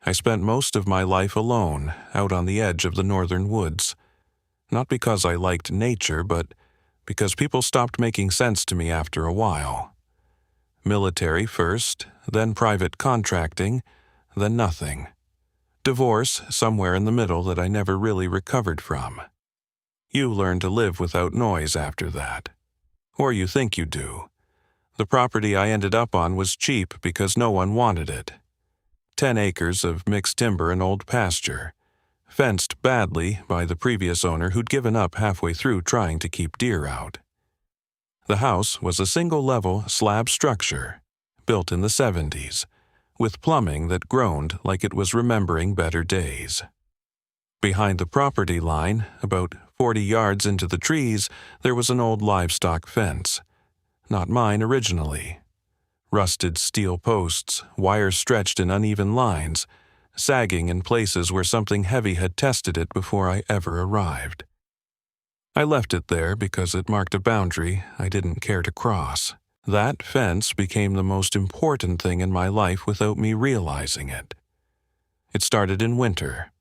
I spent most of my life alone, out on the edge of the northern woods. Not because I liked nature, but because people stopped making sense to me after a while. Military first, then private contracting, then nothing. Divorce somewhere in the middle that I never really recovered from. You learn to live without noise after that. Or you think you do. The property I ended up on was cheap because no one wanted it. 10 acres of mixed timber and old pasture, fenced badly by the previous owner who'd given up halfway through trying to keep deer out. The house was a single-level slab structure, built in the 70s, with plumbing that groaned like it was remembering better days. Behind the property line, about 40 yards into the trees, there was an old livestock fence. Not mine originally. Rusted steel posts, wire stretched in uneven lines, sagging in places where something heavy had tested it before I ever arrived. I left it there because it marked a boundary I didn't care to cross. That fence became the most important thing in my life without me realizing it. It started in winter.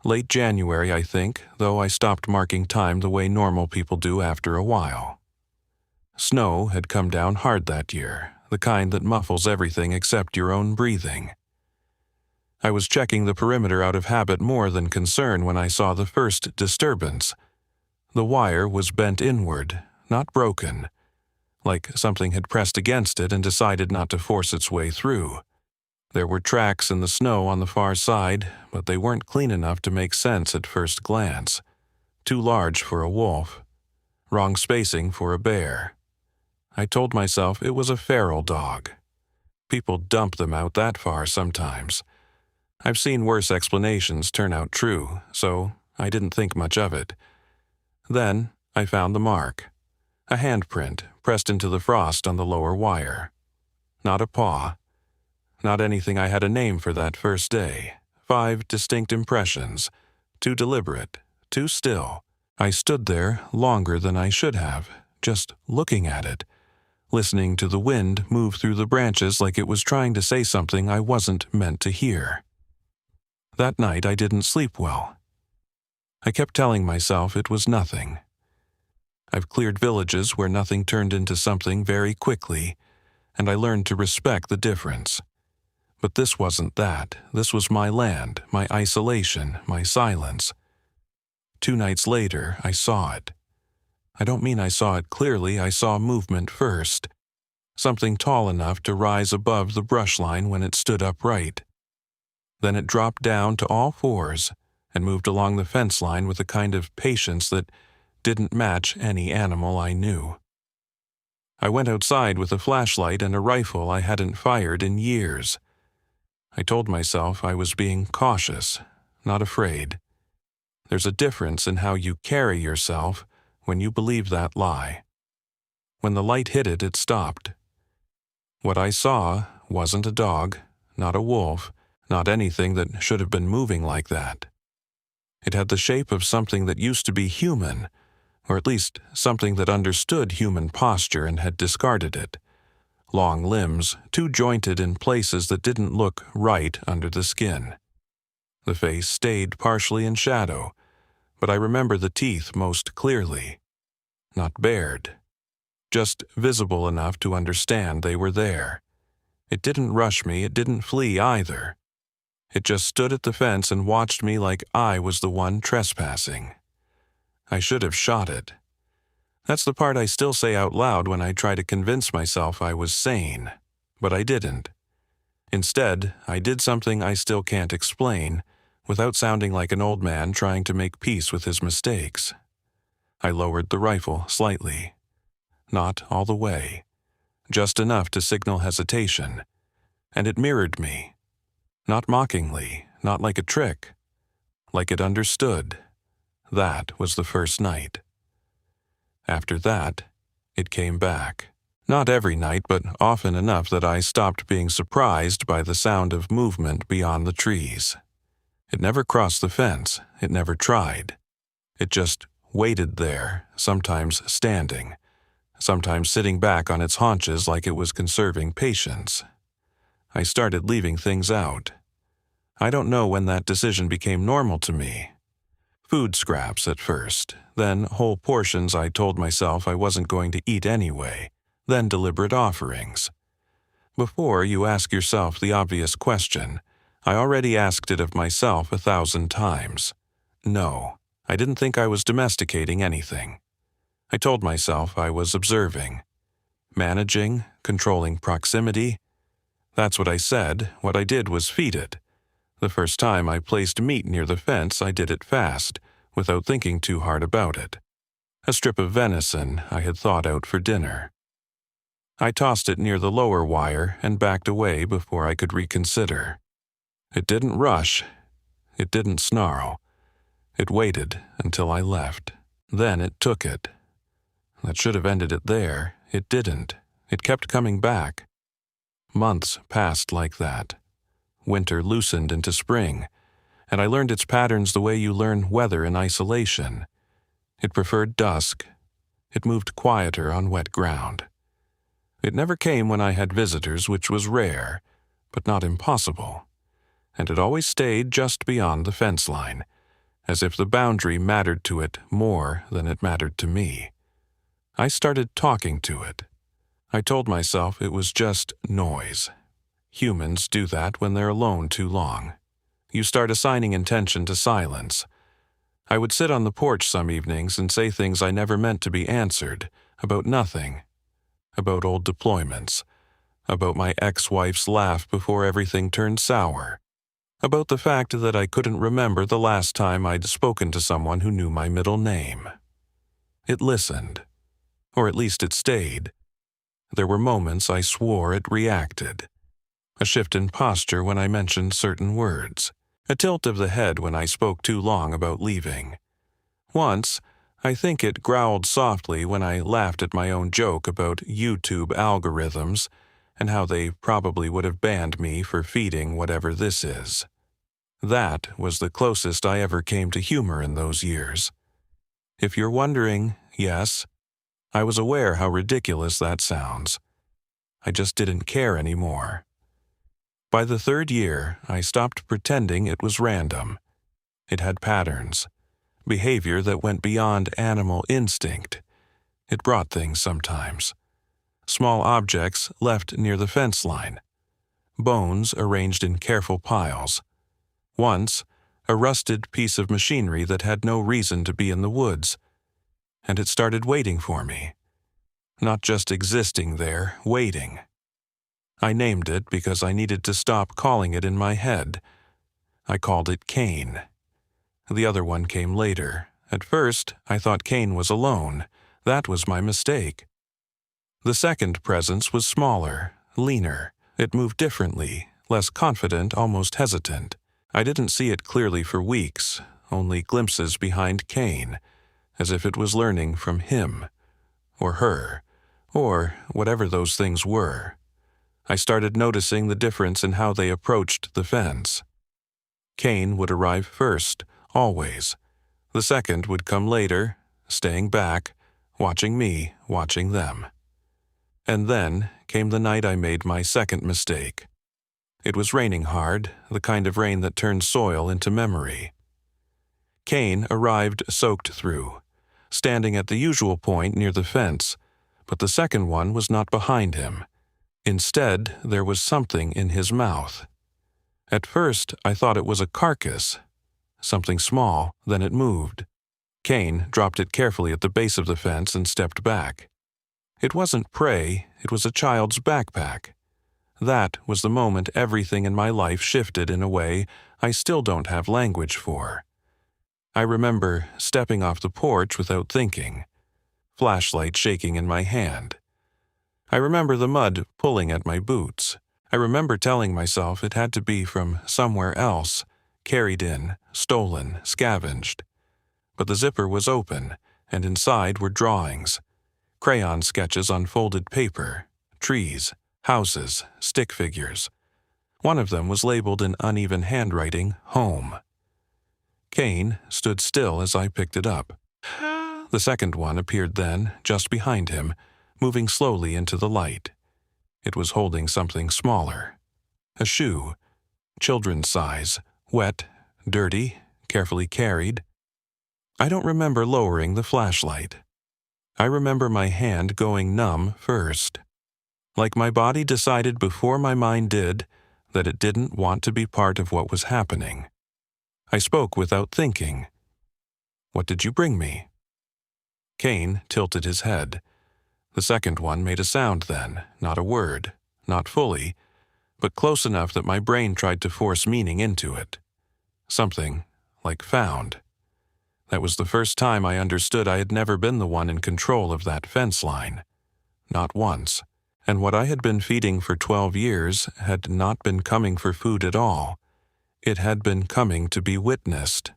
Late January, I think, though I stopped marking time the way normal people do after a while. Snow had come down hard that year, the kind that muffles everything except your own breathing. I was checking the perimeter out of habit more than concern when I saw the first disturbance. The wire was bent inward, not broken, like something had pressed against it and decided not to force its way through. There were tracks in the snow on the far side, but they weren't clean enough to make sense at first glance. Too large for a wolf. Wrong spacing for a bear. I told myself it was a feral dog. People dump them out that far sometimes. I've seen worse explanations turn out true, so I didn't think much of it. Then I found the mark. A handprint pressed into the frost on the lower wire. Not a paw. Not anything I had a name for that first day. 5 distinct impressions. Too deliberate. Too still. I stood there longer than I should have, just looking at it, listening to the wind move through the branches like it was trying to say something I wasn't meant to hear. That night I didn't sleep well. I kept telling myself it was nothing. I've cleared villages where nothing turned into something very quickly, and I learned to respect the difference. But this wasn't that. This was my land, my isolation, my silence. 2 nights later, I saw it. I don't mean I saw it clearly, I saw movement first. Something tall enough to rise above the brush line when it stood upright. Then it dropped down to all fours and moved along the fence line with a kind of patience that didn't match any animal I knew. I went outside with a flashlight and a rifle I hadn't fired in years. I told myself I was being cautious, not afraid. There's a difference in how you carry yourself when you believe that lie. When the light hit it, it stopped. What I saw wasn't a dog, not a wolf, not anything that should have been moving like that. It had the shape of something that used to be human, or at least something that understood human posture and had discarded it. Long limbs, too jointed in places that didn't look right under the skin. The face stayed partially in shadow, but I remember the teeth most clearly. Not bared. Just visible enough to understand they were there. It didn't rush me, it didn't flee either. It just stood at the fence and watched me like I was the one trespassing. I should have shot it. That's the part I still say out loud when I try to convince myself I was sane, but I didn't. Instead, I did something I still can't explain, without sounding like an old man trying to make peace with his mistakes. I lowered the rifle slightly. Not all the way. Just enough to signal hesitation. And it mirrored me. Not mockingly, not like a trick. Like it understood. That was the first night. After that, it came back. Not every night, but often enough that I stopped being surprised by the sound of movement beyond the trees. It never crossed the fence. It never tried. It just waited there, sometimes standing, sometimes sitting back on its haunches like it was conserving patience. I started leaving things out. I don't know when that decision became normal to me. Food scraps at first, then whole portions I told myself I wasn't going to eat anyway, then deliberate offerings. Before you ask yourself the obvious question, I already asked it of myself 1,000 times. No, I didn't think I was domesticating anything. I told myself I was observing. Managing, controlling proximity. That's what I said. What I did was feed it. The first time I placed meat near the fence, I did it fast, without thinking too hard about it. A strip of venison I had thought out for dinner. I tossed it near the lower wire and backed away before I could reconsider. It didn't rush. It didn't snarl. It waited until I left. Then it took it. That should have ended it there. It didn't. It kept coming back. Months passed like that. Winter loosened into spring, and I learned its patterns the way you learn weather in isolation. It preferred dusk. It moved quieter on wet ground. It never came when I had visitors, which was rare, but not impossible. And it always stayed just beyond the fence line, as if the boundary mattered to it more than it mattered to me. I started talking to it. I told myself it was just noise. Humans do that when they're alone too long. You start assigning intention to silence. I would sit on the porch some evenings and say things I never meant to be answered, about nothing. About old deployments. About my ex-wife's laugh before everything turned sour. About the fact that I couldn't remember the last time I'd spoken to someone who knew my middle name. It listened. Or at least it stayed. There were moments I swore it reacted. A shift in posture when I mentioned certain words. A tilt of the head when I spoke too long about leaving. Once, I think it growled softly when I laughed at my own joke about YouTube algorithms and how they probably would have banned me for feeding whatever this is. That was the closest I ever came to humor in those years. If you're wondering, yes, I was aware how ridiculous that sounds. I just didn't care anymore. By the 3rd year, I stopped pretending it was random. It had patterns. Behavior that went beyond animal instinct. It brought things sometimes. Small objects left near the fence line. Bones arranged in careful piles. Once, a rusted piece of machinery that had no reason to be in the woods. And it started waiting for me. Not just existing there, waiting. I named it because I needed to stop calling it in my head. I called it Cain. The other one came later. At first, I thought Cain was alone. That was my mistake. The second presence was smaller, leaner. It moved differently, less confident, almost hesitant. I didn't see it clearly for weeks, only glimpses behind Cain, as if it was learning from him, or her, or whatever those things were. I started noticing the difference in how they approached the fence. Cain would arrive first, always. The second would come later, staying back, watching me, watching them. And then came the night I made my second mistake. It was raining hard, the kind of rain that turns soil into memory. Cain arrived soaked through, standing at the usual point near the fence, but the second one was not behind him. Instead, there was something in his mouth. At first, I thought it was a carcass. Something small, then it moved. Cain dropped it carefully at the base of the fence and stepped back. It wasn't prey, it was a child's backpack. That was the moment everything in my life shifted in a way I still don't have language for. I remember stepping off the porch without thinking, flashlight shaking in my hand. I remember the mud pulling at my boots. I remember telling myself it had to be from somewhere else, carried in, stolen, scavenged. But the zipper was open, and inside were drawings, crayon sketches on folded paper, trees, houses, stick figures. One of them was labeled in uneven handwriting, Home. Cain stood still as I picked it up. The second one appeared then, just behind him, moving slowly into the light. It was holding something smaller. A shoe, children's size, wet, dirty, carefully carried. I don't remember lowering the flashlight. I remember my hand going numb first. Like my body decided before my mind did that it didn't want to be part of what was happening. I spoke without thinking. "What did you bring me?" Kane tilted his head. The second one made a sound then, not a word, not fully, but close enough that my brain tried to force meaning into it. Something like found. That was the first time I understood I had never been the one in control of that fence line. Not once. And what I had been feeding for 12 years had not been coming for food at all. It had been coming to be witnessed.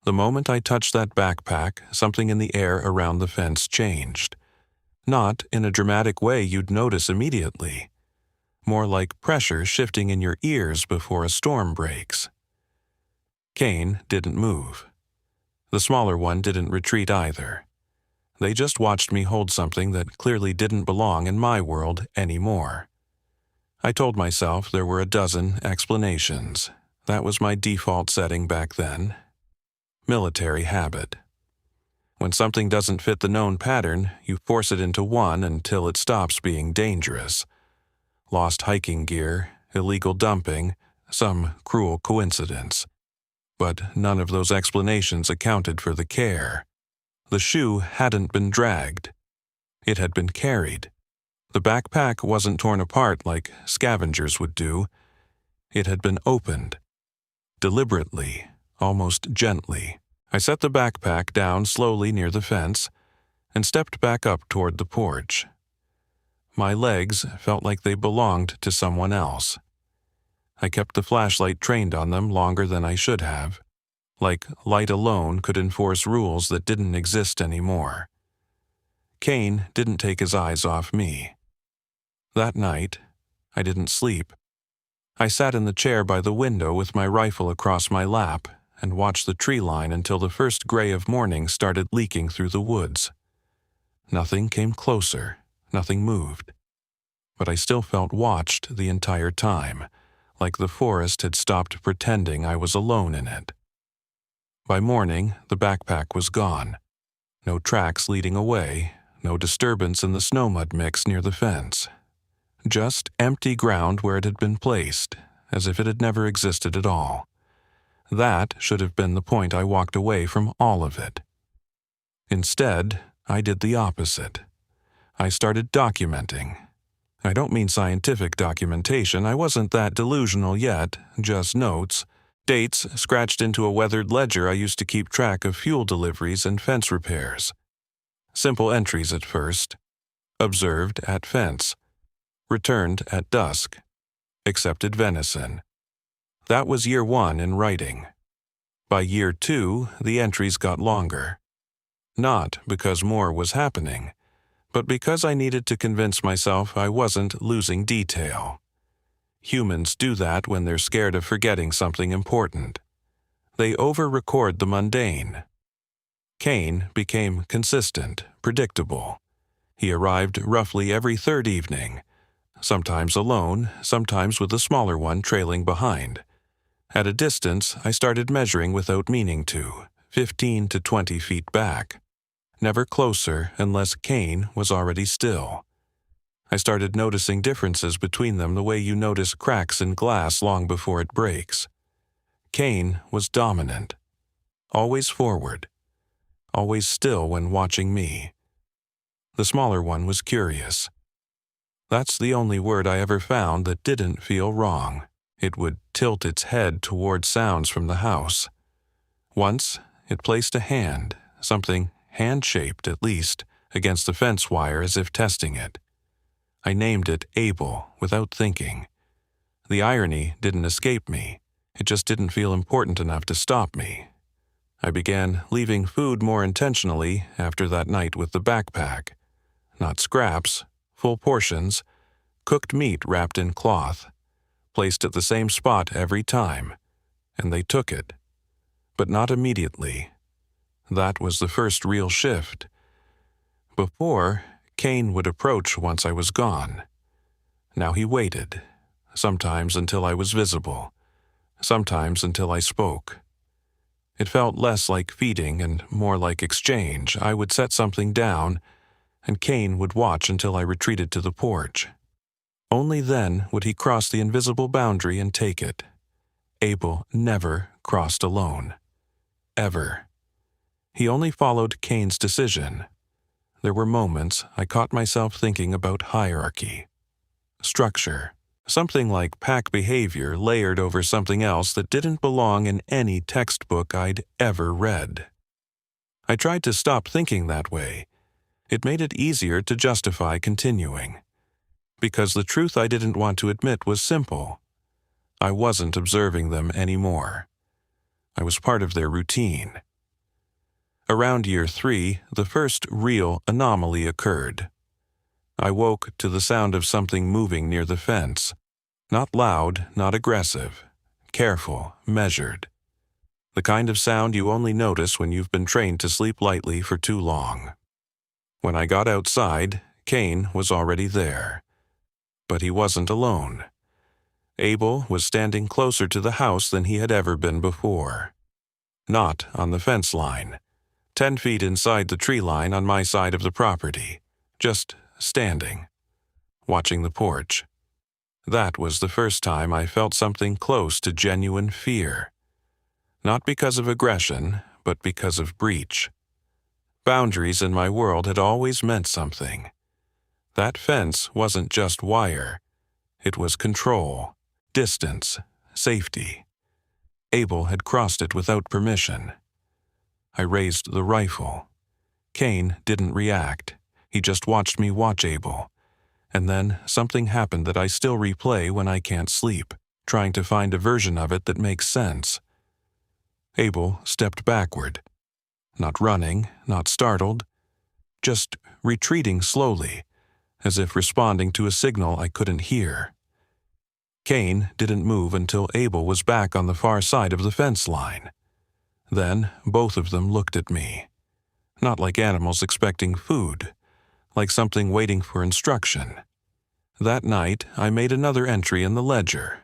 The moment I touched that backpack, something in the air around the fence changed. Not in a dramatic way you'd notice immediately. More like pressure shifting in your ears before a storm breaks. Kane didn't move. The smaller one didn't retreat either. They just watched me hold something that clearly didn't belong in my world anymore. I told myself there were a dozen explanations. That was my default setting back then. Military habit. When something doesn't fit the known pattern, you force it into one until it stops being dangerous. Lost hiking gear, illegal dumping, some cruel coincidence. But none of those explanations accounted for the care. The shoe hadn't been dragged. It had been carried. The backpack wasn't torn apart like scavengers would do. It had been opened. Deliberately, almost gently. I set the backpack down slowly near the fence and stepped back up toward the porch. My legs felt like they belonged to someone else. I kept the flashlight trained on them longer than I should have. Like light alone could enforce rules that didn't exist anymore. Kane didn't take his eyes off me. That night, I didn't sleep. I sat in the chair by the window with my rifle across my lap and watched the tree line until the first gray of morning started leaking through the woods. Nothing came closer, nothing moved. But I still felt watched the entire time, like the forest had stopped pretending I was alone in it. By morning, the backpack was gone. No tracks leading away, no disturbance in the snow-mud mix near the fence. Just empty ground where it had been placed, as if it had never existed at all. That should have been the point I walked away from all of it. Instead, I did the opposite. I started documenting. I don't mean scientific documentation, I wasn't that delusional yet, just notes. Dates scratched into a weathered ledger I used to keep track of fuel deliveries and fence repairs. Simple entries at first. Observed at fence. Returned at dusk. Accepted venison. That was year 1 in writing. By year 2, the entries got longer. Not because more was happening, but because I needed to convince myself I wasn't losing detail. Humans do that when they're scared of forgetting something important. They over-record the mundane. Kane became consistent, predictable. He arrived roughly every third evening, sometimes alone, sometimes with a smaller one trailing behind. At a distance, I started measuring without meaning to, 15 to 20 feet back. Never closer unless Kane was already still. I started noticing differences between them the way you notice cracks in glass long before it breaks. Kane was dominant. Always forward. Always still when watching me. The smaller one was curious. That's the only word I ever found that didn't feel wrong. It would tilt its head toward sounds from the house. Once, it placed a hand, something hand-shaped at least, against the fence wire as if testing it. I named it Abel without thinking. The irony didn't escape me. It just didn't feel important enough to stop me. I began leaving food more intentionally after that night with the backpack. Not scraps, full portions, cooked meat wrapped in cloth, placed at the same spot every time, and they took it. But not immediately. That was the first real shift. Before, Kane would approach once I was gone. Now he waited, sometimes until I was visible, sometimes until I spoke. It felt less like feeding and more like exchange. I would set something down, and Cain would watch until I retreated to the porch. Only then would he cross the invisible boundary and take it. Abel never crossed alone. Ever. He only followed Cain's decision. There were moments I caught myself thinking about hierarchy. Structure. Something like pack behavior layered over something else that didn't belong in any textbook I'd ever read. I tried to stop thinking that way. It made it easier to justify continuing. Because the truth I didn't want to admit was simple. I wasn't observing them anymore. I was part of their routine. Around year 3, the first real anomaly occurred. I woke to the sound of something moving near the fence. Not loud, not aggressive. Careful, measured. The kind of sound you only notice when you've been trained to sleep lightly for too long. When I got outside, Cain was already there. But he wasn't alone. Abel was standing closer to the house than he had ever been before. Not on the fence line. 10 feet inside the tree line on my side of the property. Just standing. Watching the porch. That was the first time I felt something close to genuine fear. Not because of aggression, but because of breach. Boundaries in my world had always meant something. That fence wasn't just wire. It was control, distance, safety. Abel had crossed it without permission. I raised the rifle. Cain didn't react. He just watched me watch Abel. And then something happened that I still replay when I can't sleep, trying to find a version of it that makes sense. Abel stepped backward. Not running, not startled. Just retreating slowly, as if responding to a signal I couldn't hear. Cain didn't move until Abel was back on the far side of the fence line. Then both of them looked at me. Not like animals expecting food. Like something waiting for instruction. That night, I made another entry in the ledger.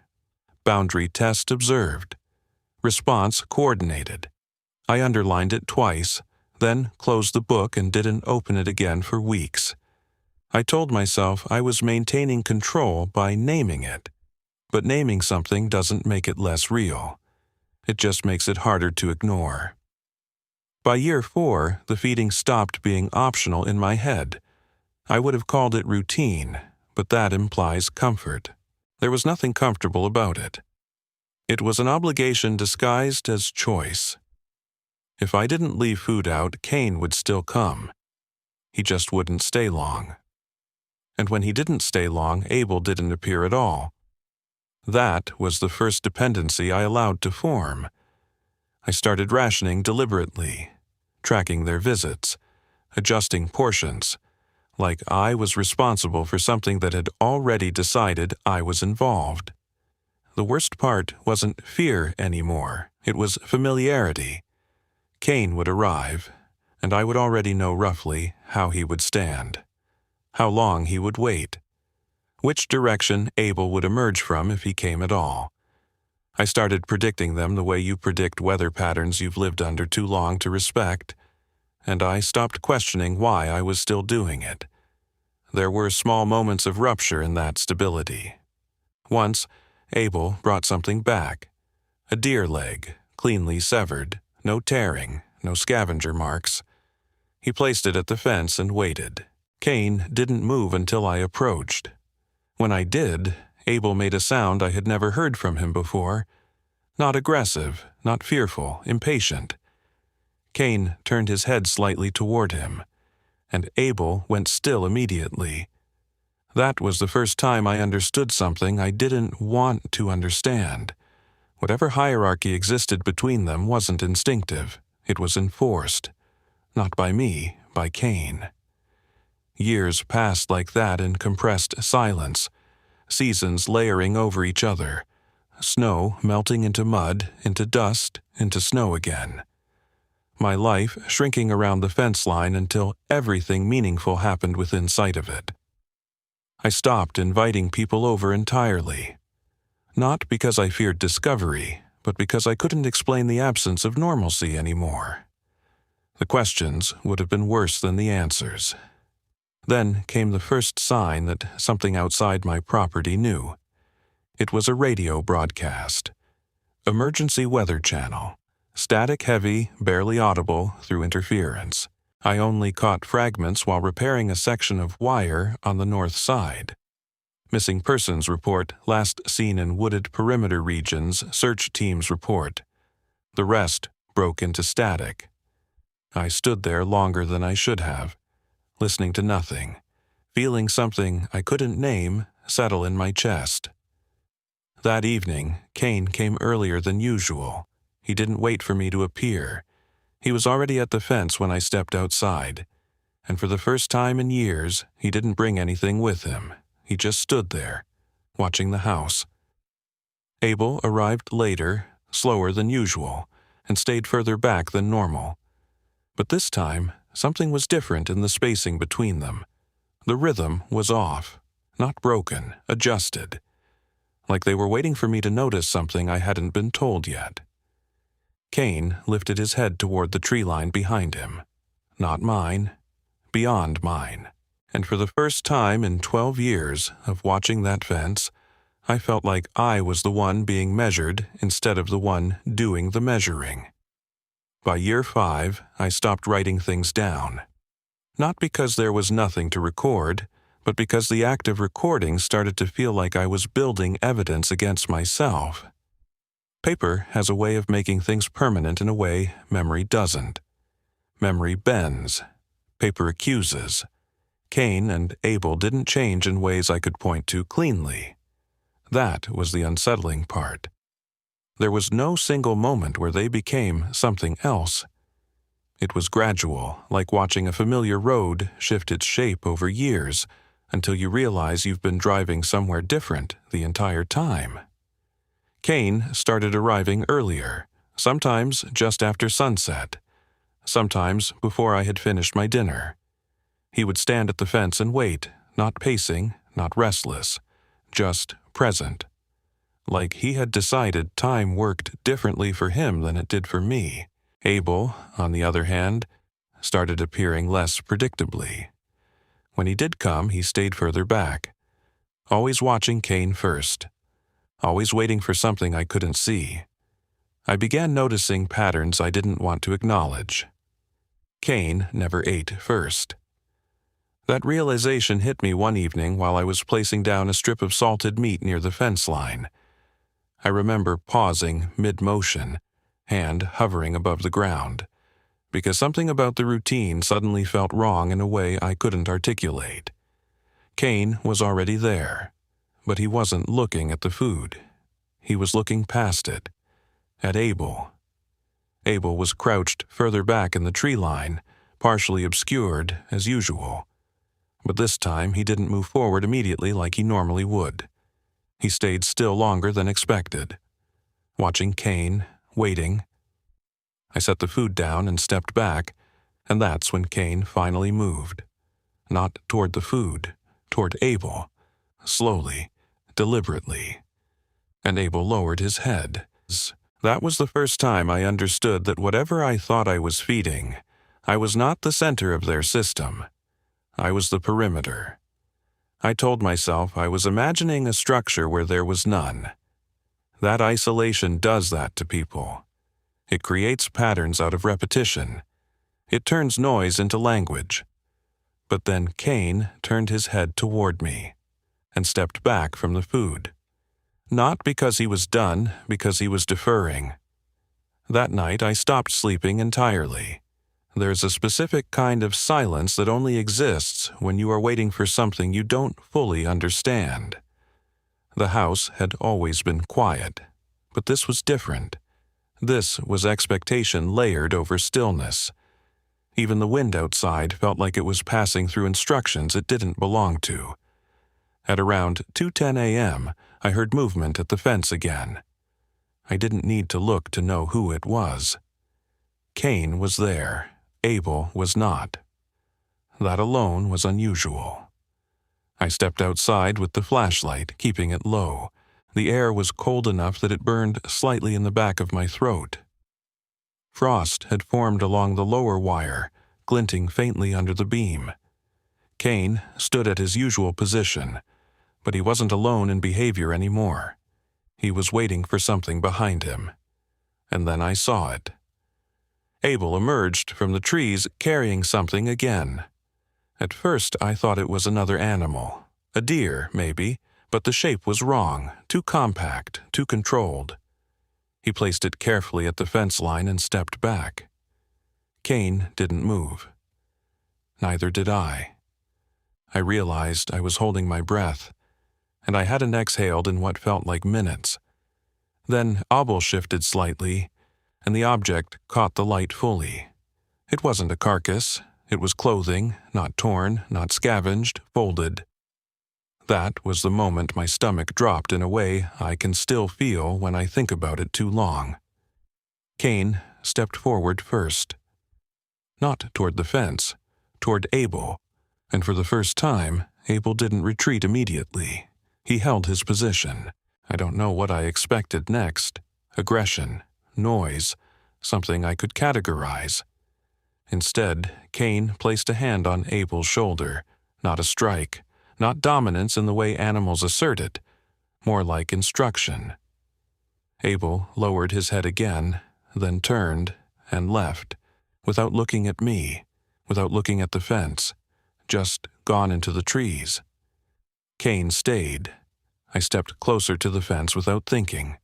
Boundary test observed. Response coordinated. I underlined it twice, then closed the book and didn't open it again for weeks. I told myself I was maintaining control by naming it. But naming something doesn't make it less real. It just makes it harder to ignore. By year 4, the feeding stopped being optional in my head. I would have called it routine, but that implies comfort. There was nothing comfortable about it. It was an obligation disguised as choice. If I didn't leave food out, Cain would still come. He just wouldn't stay long. And when he didn't stay long, Abel didn't appear at all. That was the first dependency I allowed to form. I started rationing deliberately, tracking their visits, adjusting portions, like I was responsible for something that had already decided I was involved. The worst part wasn't fear anymore, it was familiarity. Cain would arrive, and I would already know roughly how he would stand, how long he would wait, which direction Abel would emerge from if he came at all. I started predicting them the way you predict weather patterns you've lived under too long to respect, and I stopped questioning why I was still doing it. There were small moments of rupture in that stability. Once, Abel brought something back. A deer leg, cleanly severed, no tearing, no scavenger marks. He placed it at the fence and waited. Cain didn't move until I approached. When I did, Abel made a sound I had never heard from him before. Not aggressive, not fearful, impatient. Cain turned his head slightly toward him, and Abel went still immediately. That was the first time I understood something I didn't want to understand. Whatever hierarchy existed between them wasn't instinctive. It was enforced. Not by me, by Cain. Years passed like that in compressed silence, seasons layering over each other, snow melting into mud, into dust, into snow again. My life shrinking around the fence line until everything meaningful happened within sight of it. I stopped inviting people over entirely. Not because I feared discovery, but because I couldn't explain the absence of normalcy anymore. The questions would have been worse than the answers. Then came the first sign that something outside my property knew. It was a radio broadcast. Emergency weather channel. Static heavy, barely audible through interference. I only caught fragments while repairing a section of wire on the north side. Missing persons report last seen in wooded perimeter regions, search teams report. The rest broke into static. I stood there longer than I should have, listening to nothing, feeling something I couldn't name settle in my chest. That evening, Kane came earlier than usual. He didn't wait for me to appear. He was already at the fence when I stepped outside, and for the first time in years, he didn't bring anything with him. He just stood there, watching the house. Abel arrived later, slower than usual, and stayed further back than normal. But this time, something was different in the spacing between them. The rhythm was off, not broken, adjusted, like they were waiting for me to notice something I hadn't been told yet. Kane lifted his head toward the tree line behind him. Not mine, beyond mine. And for the first time in 12 years of watching that fence, I felt like I was the one being measured instead of the one doing the measuring. By year 5, I stopped writing things down. Not because there was nothing to record, but because the act of recording started to feel like I was building evidence against myself. Paper has a way of making things permanent in a way memory doesn't. Memory bends. Paper accuses. Kane and Abel didn't change in ways I could point to cleanly. That was the unsettling part. There was no single moment where they became something else. It was gradual, like watching a familiar road shift its shape over years, until you realize you've been driving somewhere different the entire time. Kane started arriving earlier, sometimes just after sunset, sometimes before I had finished my dinner. He would stand at the fence and wait, not pacing, not restless, just present. Like he had decided time worked differently for him than it did for me. Abel, on the other hand, started appearing less predictably. When he did come, he stayed further back, always watching Kane first, always waiting for something I couldn't see. I began noticing patterns I didn't want to acknowledge. Kane never ate first. That realization hit me one evening while I was placing down a strip of salted meat near the fence line. I remember pausing mid-motion, hand hovering above the ground, because something about the routine suddenly felt wrong in a way I couldn't articulate. Kane was already there, but he wasn't looking at the food. He was looking past it, at Abel. Abel was crouched further back in the tree line, partially obscured as usual. But this time he didn't move forward immediately like he normally would. He stayed still longer than expected, watching Kane, waiting. I set the food down and stepped back, and that's when Kane finally moved. Not toward the food, toward Abel, slowly, deliberately. And Abel lowered his head. That was the first time I understood that whatever I thought I was feeding, I was not the center of their system. I was the perimeter. I told myself I was imagining a structure where there was none. That isolation does that to people. It creates patterns out of repetition. It turns noise into language. But then Kane turned his head toward me and stepped back from the food. Not because he was done, because he was deferring. That night I stopped sleeping entirely. There's a specific kind of silence that only exists when you are waiting for something you don't fully understand. The house had always been quiet, but this was different. This was expectation layered over stillness. Even the wind outside felt like it was passing through instructions it didn't belong to. At around 2:10 a.m., I heard movement at the fence again. I didn't need to look to know who it was. Kane was there. Abel was not. That alone was unusual. I stepped outside with the flashlight, keeping it low, The air was cold enough that it burned slightly in the back of my throat. Frost had formed along the lower wire, glinting faintly under the beam. Cain stood at his usual position, but he wasn't alone in behavior anymore. He was waiting for something behind him. And then I saw it. Abel emerged from the trees carrying something again. At first I thought it was another animal, a deer, maybe, but the shape was wrong, too compact, too controlled. He placed it carefully at the fence line and stepped back. Cain didn't move. Neither did I. I realized I was holding my breath, and I hadn't exhaled in what felt like minutes. Then Abel shifted slightly, and the object caught the light fully. It wasn't a carcass. It was clothing, not torn, not scavenged, folded. That was the moment my stomach dropped in a way I can still feel when I think about it too long. Cain stepped forward first. Not toward the fence, toward Abel, and for the first time, Abel didn't retreat immediately. He held his position. I don't know what I expected next. Aggression, noise, something I could categorize. Instead, Cain placed a hand on Abel's shoulder, not a strike, not dominance in the way animals assert it, more like instruction. Abel lowered his head again, then turned and left, without looking at me, without looking at the fence, just gone into the trees. Cain stayed. I stepped closer to the fence without thinking.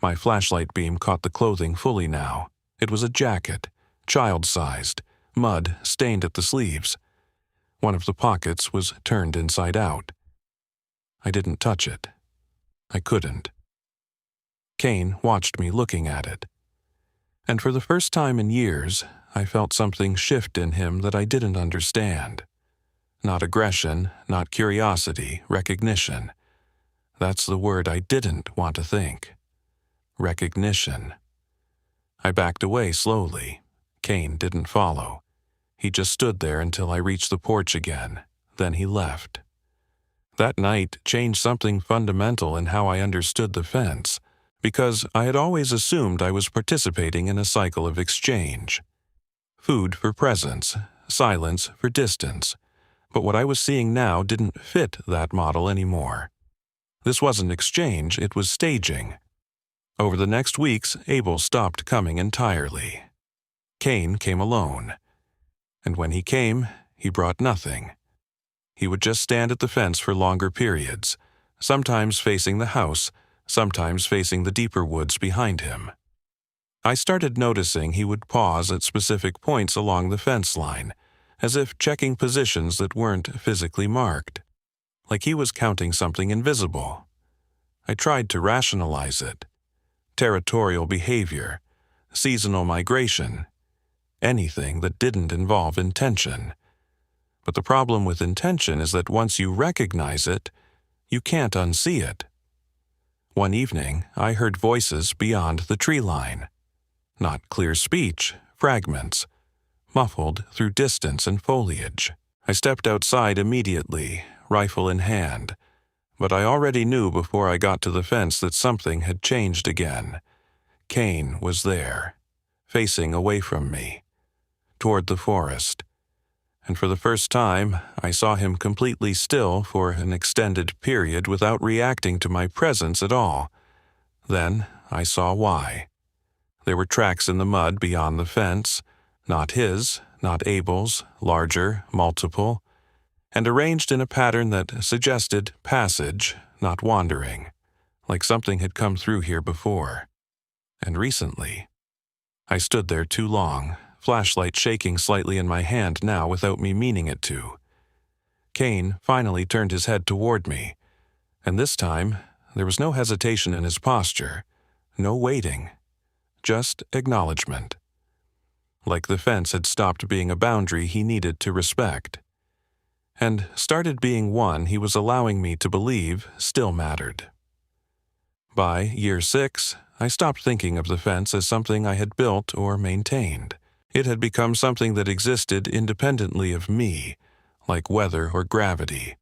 My flashlight beam caught the clothing fully now. It was a jacket, child-sized, mud stained at the sleeves. One of the pockets was turned inside out. I didn't touch it. I couldn't. Cain watched me looking at it. And for the first time in years, I felt something shift in him that I didn't understand. Not aggression, not curiosity, recognition. That's the word I didn't want to think. Recognition. I backed away slowly. Cain didn't follow. He just stood there until I reached the porch again. Then he left. That night changed something fundamental in how I understood the fence, because I had always assumed I was participating in a cycle of exchange. Food for presence, silence for distance. But what I was seeing now didn't fit that model anymore. This wasn't exchange, it was staging. Over the next weeks, Abel stopped coming entirely. Cain came alone. And when he came, he brought nothing. He would just stand at the fence for longer periods, sometimes facing the house, sometimes facing the deeper woods behind him. I started noticing he would pause at specific points along the fence line, as if checking positions that weren't physically marked, like he was counting something invisible. I tried to rationalize it. Territorial behavior, seasonal migration, anything that didn't involve intention. But the problem with intention is that once you recognize it, you can't unsee it. One evening, I heard voices beyond the tree line. Not clear speech, fragments, muffled through distance and foliage. I stepped outside immediately, rifle in hand, but I already knew before I got to the fence that something had changed again. Cain was there, facing away from me, toward the forest. And for the first time, I saw him completely still for an extended period without reacting to my presence at all. Then I saw why. There were tracks in the mud beyond the fence, not his, not Abel's, larger, multiple, and arranged in a pattern that suggested passage, not wandering, like something had come through here before. And recently. I stood there too long, flashlight shaking slightly in my hand now without me meaning it to. Cain finally turned his head toward me, and this time there was no hesitation in his posture, no waiting, just acknowledgement. Like the fence had stopped being a boundary he needed to respect, and started being one he was allowing me to believe still mattered. By year 6, I stopped thinking of the fence as something I had built or maintained. It had become something that existed independently of me, like weather or gravity.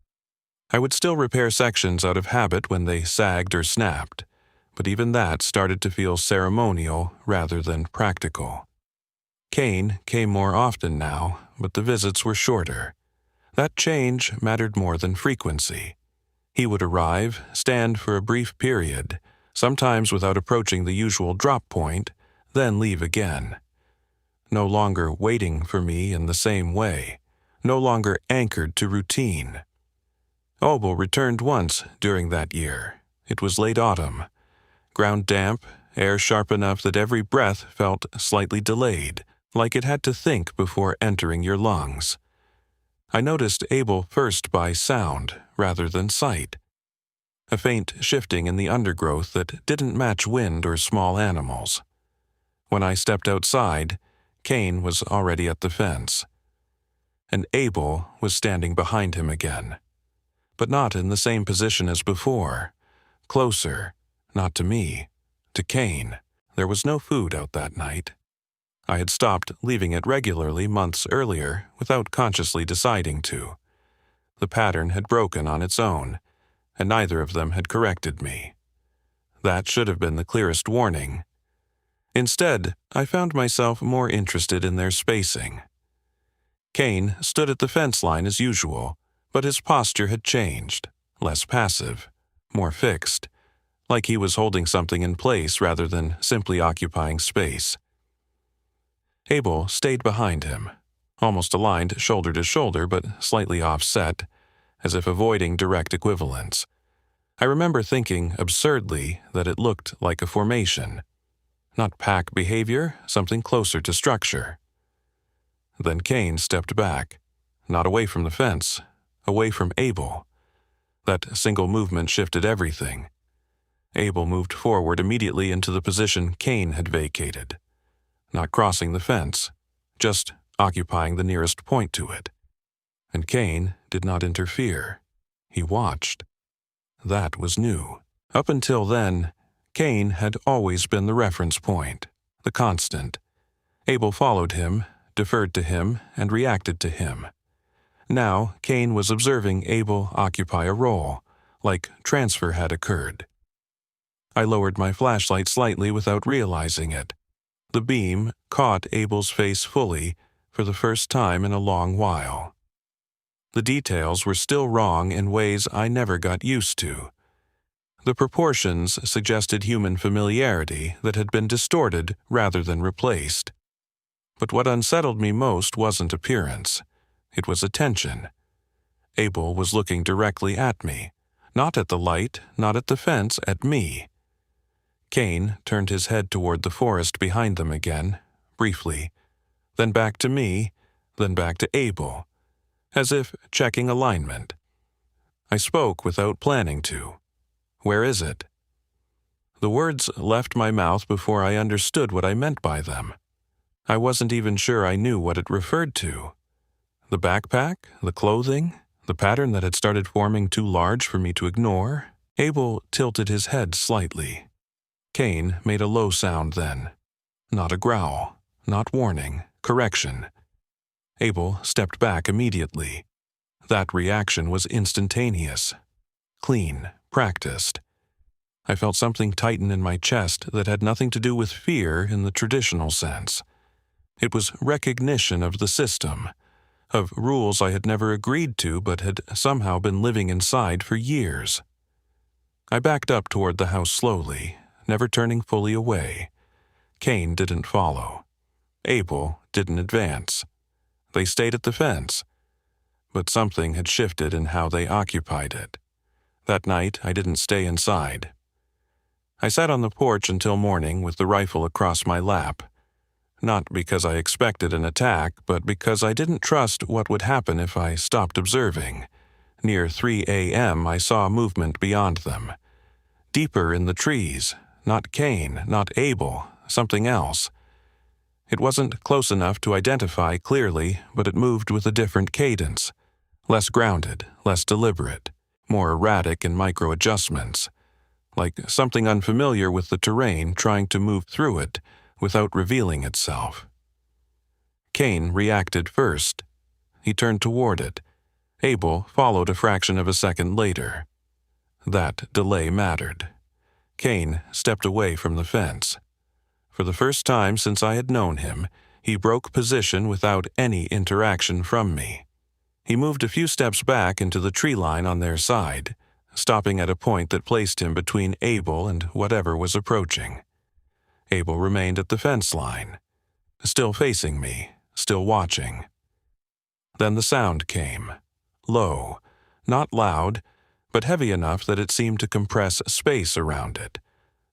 I would still repair sections out of habit when they sagged or snapped, but even that started to feel ceremonial rather than practical. Cain came more often now, but the visits were shorter. That change mattered more than frequency. He would arrive, stand for a brief period, sometimes without approaching the usual drop point, then leave again. No longer waiting for me in the same way, no longer anchored to routine. Obel returned once during that year. It was late autumn. Ground damp, air sharp enough that every breath felt slightly delayed, like it had to think before entering your lungs. I noticed Abel first by sound rather than sight. A faint shifting in the undergrowth that didn't match wind or small animals. When I stepped outside, Cain was already at the fence, and Abel was standing behind him again. But not in the same position as before. Closer, not to me, to Cain. There was no food out that night. I had stopped leaving it regularly months earlier without consciously deciding to. The pattern had broken on its own, and neither of them had corrected me. That should have been the clearest warning. Instead, I found myself more interested in their spacing. Cain stood at the fence line as usual, but his posture had changed, less passive, more fixed, like he was holding something in place rather than simply occupying space. Abel stayed behind him, almost aligned shoulder to shoulder but slightly offset, as if avoiding direct equivalence. I remember thinking absurdly that it looked like a formation. Not pack behavior, something closer to structure. Then Cain stepped back, not away from the fence, away from Abel. That single movement shifted everything. Abel moved forward immediately into the position Cain had vacated, not crossing the fence, just occupying the nearest point to it. And Cain did not interfere. He watched. That was new. Up until then, Cain had always been the reference point, the constant. Abel followed him, deferred to him, and reacted to him. Now, Cain was observing Abel occupy a role, like transfer had occurred. I lowered my flashlight slightly without realizing it. The beam caught Abel's face fully for the first time in a long while. The details were still wrong in ways I never got used to. The proportions suggested human familiarity that had been distorted rather than replaced. But what unsettled me most wasn't appearance. It was attention. Abel was looking directly at me, not at the light, not at the fence, at me. Cain turned his head toward the forest behind them again, briefly, then back to me, then back to Abel, as if checking alignment. I spoke without planning to. "Where is it?" The words left my mouth before I understood what I meant by them. I wasn't even sure I knew what it referred to. The backpack, the clothing, the pattern that had started forming too large for me to ignore. Abel tilted his head slightly. Cain made a low sound then. Not a growl, not warning, correction. Abel stepped back immediately. That reaction was instantaneous. Clean, practiced. I felt something tighten in my chest that had nothing to do with fear in the traditional sense. It was recognition of the system, of rules I had never agreed to but had somehow been living inside for years. I backed up toward the house slowly, never turning fully away. Cain didn't follow. Abel didn't advance. They stayed at the fence. But something had shifted in how they occupied it. That night, I didn't stay inside. I sat on the porch until morning with the rifle across my lap. Not because I expected an attack, but because I didn't trust what would happen if I stopped observing. Near 3 a.m., I saw movement beyond them. Deeper in the trees, not Cain, not Abel, something else. It wasn't close enough to identify clearly, but it moved with a different cadence. Less grounded, less deliberate, more erratic in micro-adjustments. Like something unfamiliar with the terrain trying to move through it without revealing itself. Cain reacted first. He turned toward it, Abel followed a fraction of a second later. That delay mattered. Cain stepped away from the fence. For the first time since I had known him, he broke position without any interaction from me. He moved a few steps back into the tree line on their side, stopping at a point that placed him between Abel and whatever was approaching. Abel remained at the fence line, still facing me, still watching. Then the sound came. Low, not loud, but heavy enough that it seemed to compress space around it,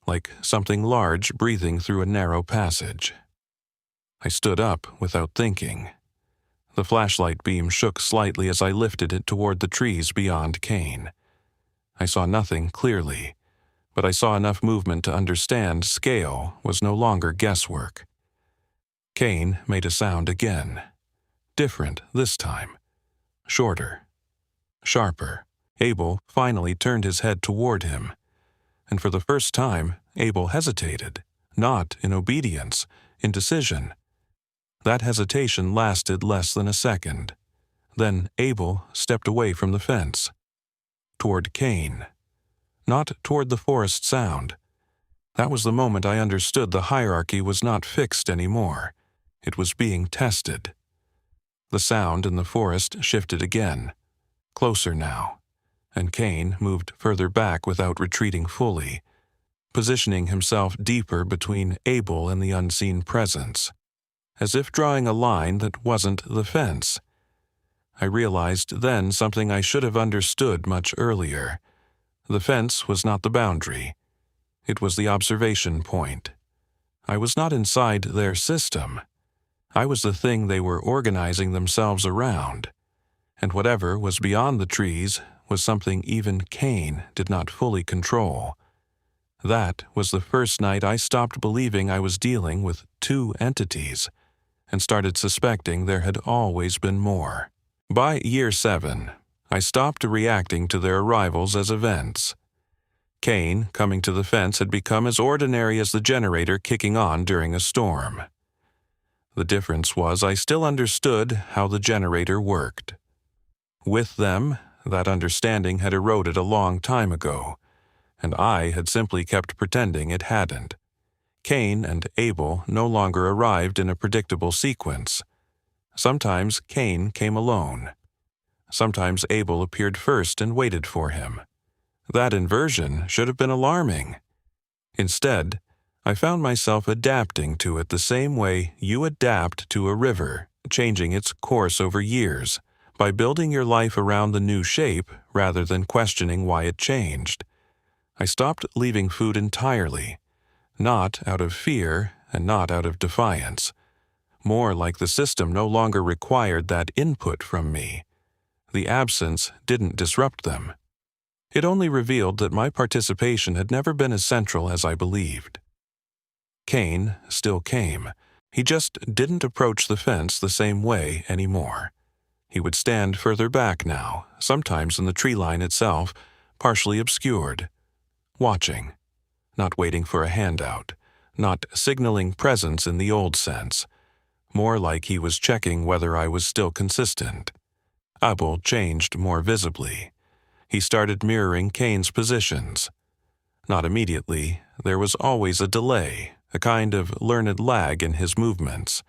like something large breathing through a narrow passage. I stood up without thinking. The flashlight beam shook slightly as I lifted it toward the trees beyond Cain. I saw nothing clearly, but I saw enough movement to understand scale was no longer guesswork. Cain made a sound again. Different this time. Shorter. Sharper. Abel finally turned his head toward him, and for the first time, Abel hesitated, not in obedience, in decision. That hesitation lasted less than a second. Then Abel stepped away from the fence. Toward Cain. Not toward the forest sound. That was the moment I understood the hierarchy was not fixed anymore. It was being tested. The sound in the forest shifted again. Closer now, and Cain moved further back without retreating fully, positioning himself deeper between Abel and the unseen presence, as if drawing a line that wasn't the fence. I realized then something I should have understood much earlier. The fence was not the boundary. It was the observation point. I was not inside their system. I was the thing they were organizing themselves around, and whatever was beyond the trees was something even Cain did not fully control. That was the first night I stopped believing I was dealing with two entities, and started suspecting there had always been more. By year 7, I stopped reacting to their arrivals as events. Cain coming to the fence had become as ordinary as the generator kicking on during a storm. The difference was I still understood how the generator worked. With them, that understanding had eroded a long time ago, and I had simply kept pretending it hadn't. Cain and Abel no longer arrived in a predictable sequence. Sometimes Cain came alone. Sometimes Abel appeared first and waited for him. That inversion should have been alarming. Instead, I found myself adapting to it the same way you adapt to a river, changing its course over years, by building your life around the new shape rather than questioning why it changed. I stopped leaving food entirely, not out of fear and not out of defiance. More like the system no longer required that input from me. The absence didn't disrupt them. It only revealed that my participation had never been as central as I believed. Cain still came. He just didn't approach the fence the same way anymore. He would stand further back now, sometimes in the tree line itself, partially obscured, watching, not waiting for a handout, not signaling presence in the old sense, more like he was checking whether I was still consistent. Abel changed more visibly. He started mirroring Cain's positions. Not immediately, there was always a delay, a kind of learned lag in his movements,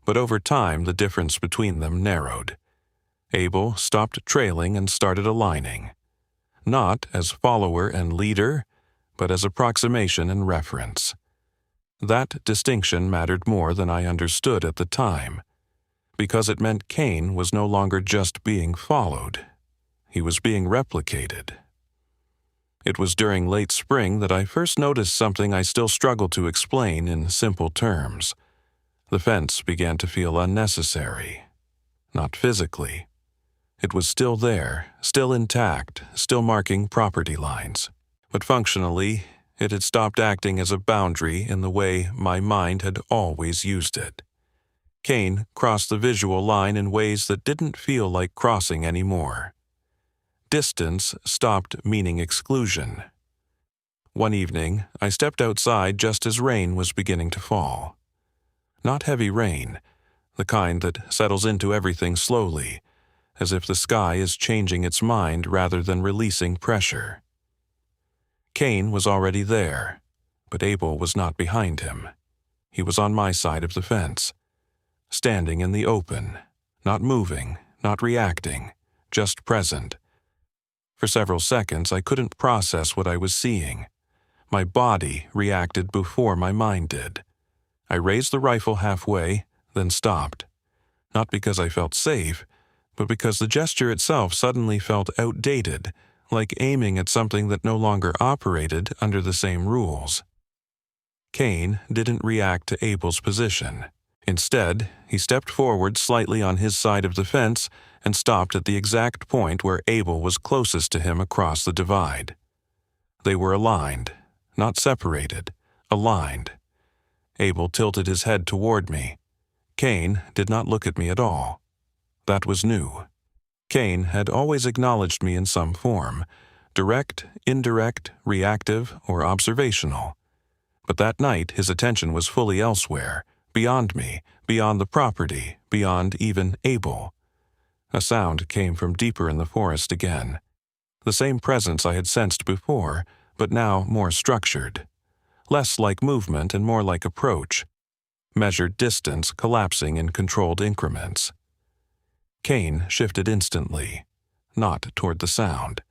but over time the difference between them narrowed. Abel stopped trailing and started aligning, not as follower and leader, but as approximation and reference. That distinction mattered more than I understood at the time, because it meant Cain was no longer just being followed. He was being replicated. It was during late spring that I first noticed something I still struggle to explain in simple terms. The fence began to feel unnecessary. Not physically. It was still there, still intact, still marking property lines. But functionally, it had stopped acting as a boundary in the way my mind had always used it. Cain crossed the visual line in ways that didn't feel like crossing anymore. Distance stopped meaning exclusion. One evening, I stepped outside just as rain was beginning to fall. Not heavy rain, the kind that settles into everything slowly, as if the sky is changing its mind rather than releasing pressure. Cain was already there, but Abel was not behind him. He was on my side of the fence, standing in the open, not moving, not reacting, just present. For several seconds, I couldn't process what I was seeing. My body reacted before my mind did. I raised the rifle halfway, then stopped. Not because I felt safe, but because the gesture itself suddenly felt outdated, like aiming at something that no longer operated under the same rules. Cain didn't react to Abel's position. Instead, he stepped forward slightly on his side of the fence and stopped at the exact point where Abel was closest to him across the divide. They were aligned, not separated, aligned. Abel tilted his head toward me. Cain did not look at me at all. That was new. Cain had always acknowledged me in some form, direct, indirect, reactive, or observational. But that night his attention was fully elsewhere, beyond me, beyond the property, beyond even Abel. A sound came from deeper in the forest again. The same presence I had sensed before, but now more structured. Less like movement and more like approach. Measured distance collapsing in controlled increments. Cain shifted instantly, not toward the sound,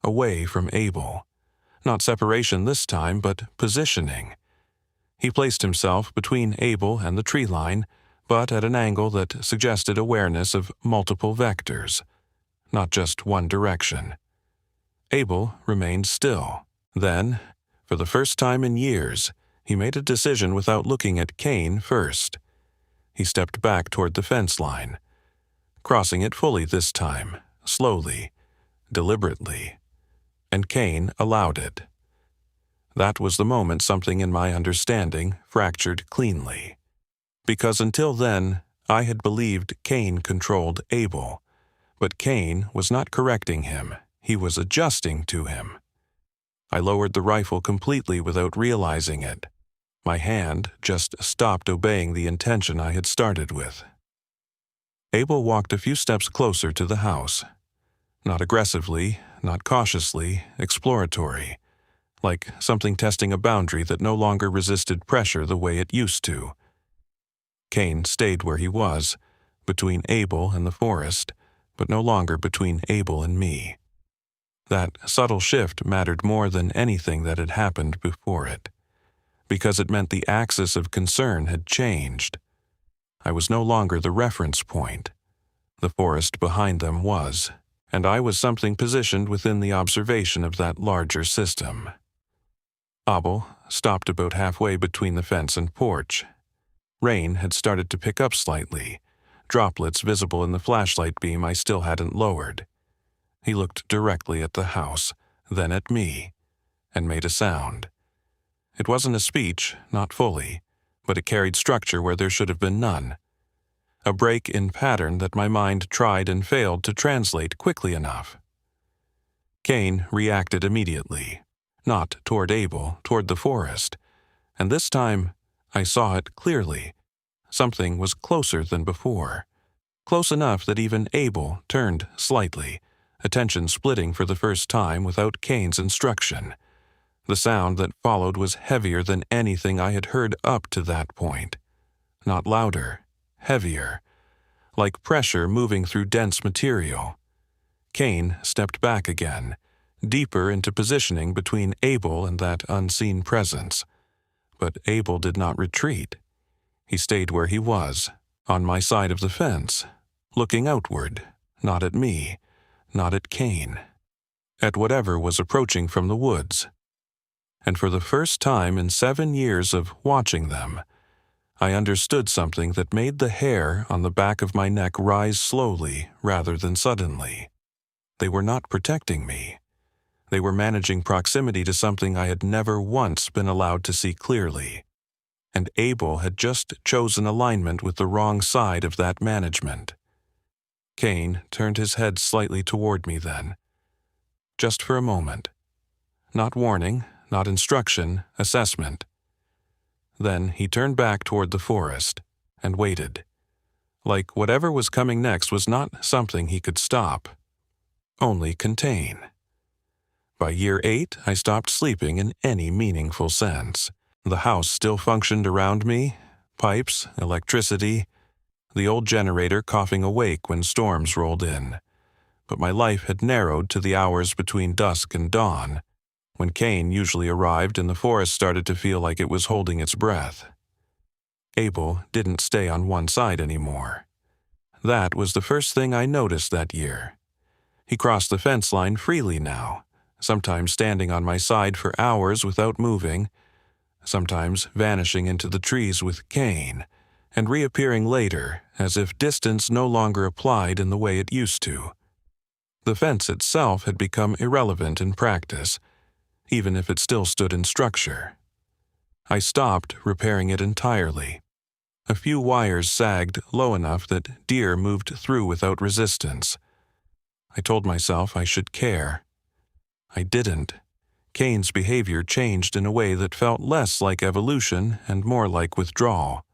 away from Abel. Not separation this time, but positioning. He placed himself between Abel and the tree line, but at an angle that suggested awareness of multiple vectors, not just one direction. Abel remained still. Then, for the first time in years, he made a decision without looking at Cain first. He stepped back toward the fence line, crossing it fully this time, slowly, deliberately, and Cain allowed it. That was the moment something in my understanding fractured cleanly. Because until then, I had believed Cain controlled Abel, but Cain was not correcting him, he was adjusting to him. I lowered the rifle completely without realizing it. My hand just stopped obeying the intention I had started with. Abel walked a few steps closer to the house. Not aggressively, not cautiously, exploratory, like something testing a boundary that no longer resisted pressure the way it used to. Cain stayed where he was, between Abel and the forest, but no longer between Abel and me. That subtle shift mattered more than anything that had happened before it, because it meant the axis of concern had changed. I was no longer the reference point. The forest behind them was, and I was something positioned within the observation of that larger system. Abel stopped about halfway between the fence and porch. Rain had started to pick up slightly, droplets visible in the flashlight beam I still hadn't lowered. He looked directly at the house, then at me, and made a sound. It wasn't a speech, not fully, but it carried structure where there should have been none. A break in pattern that my mind tried and failed to translate quickly enough. Cain reacted immediately, not toward Abel, toward the forest, and this time I saw it clearly. Something was closer than before, close enough that even Abel turned slightly, attention splitting for the first time without Cain's instruction. The sound that followed was heavier than anything I had heard up to that point. Not louder, heavier, like pressure moving through dense material. Cain stepped back again, deeper into positioning between Abel and that unseen presence. But Abel did not retreat. He stayed where he was, on my side of the fence, looking outward, not at me, not at Cain, at whatever was approaching from the woods. And for the first time in 7 years of watching them, I understood something that made the hair on the back of my neck rise slowly rather than suddenly. They were not protecting me. They were managing proximity to something I had never once been allowed to see clearly. And Abel had just chosen alignment with the wrong side of that management. Cain turned his head slightly toward me then. Just for a moment. Not warning, not instruction, assessment. Then he turned back toward the forest and waited. Like whatever was coming next was not something he could stop, only contain. By year 8, I stopped sleeping in any meaningful sense. The house still functioned around me, pipes, electricity, the old generator coughing awake when storms rolled in. But my life had narrowed to the hours between dusk and dawn, when Cain usually arrived and the forest started to feel like it was holding its breath. Abel didn't stay on one side anymore. That was the first thing I noticed that year. He crossed the fence line freely now, sometimes standing on my side for hours without moving, sometimes vanishing into the trees with Cain, and reappearing later as if distance no longer applied in the way it used to. The fence itself had become irrelevant in practice, even if it still stood in structure. I stopped repairing it entirely. A few wires sagged low enough that deer moved through without resistance. I told myself I should care. I didn't. Cain's behavior changed in a way that felt less like evolution and more like withdrawal.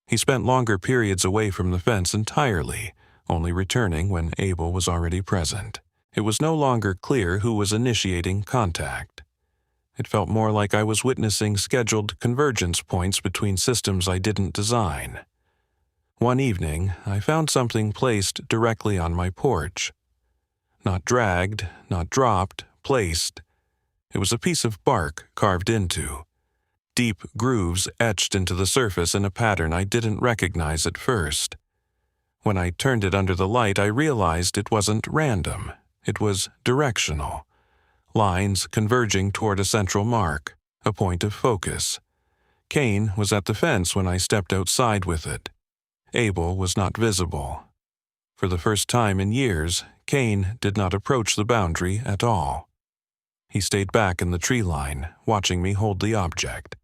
He spent longer periods away from the fence entirely, only returning when Abel was already present. It was no longer clear who was initiating contact. It felt more like I was witnessing scheduled convergence points between systems I didn't design. One evening, I found something placed directly on my porch. Not dragged, not dropped, placed. It was a piece of bark carved into. Deep grooves etched into the surface in a pattern I didn't recognize at first. When I turned it under the light, I realized it wasn't random. It was directional. Lines converging toward a central mark, a point of focus. Cain was at the fence when I stepped outside with it. Abel was not visible. For the first time in years, Cain did not approach the boundary at all. He stayed back in the tree line, watching me hold the object.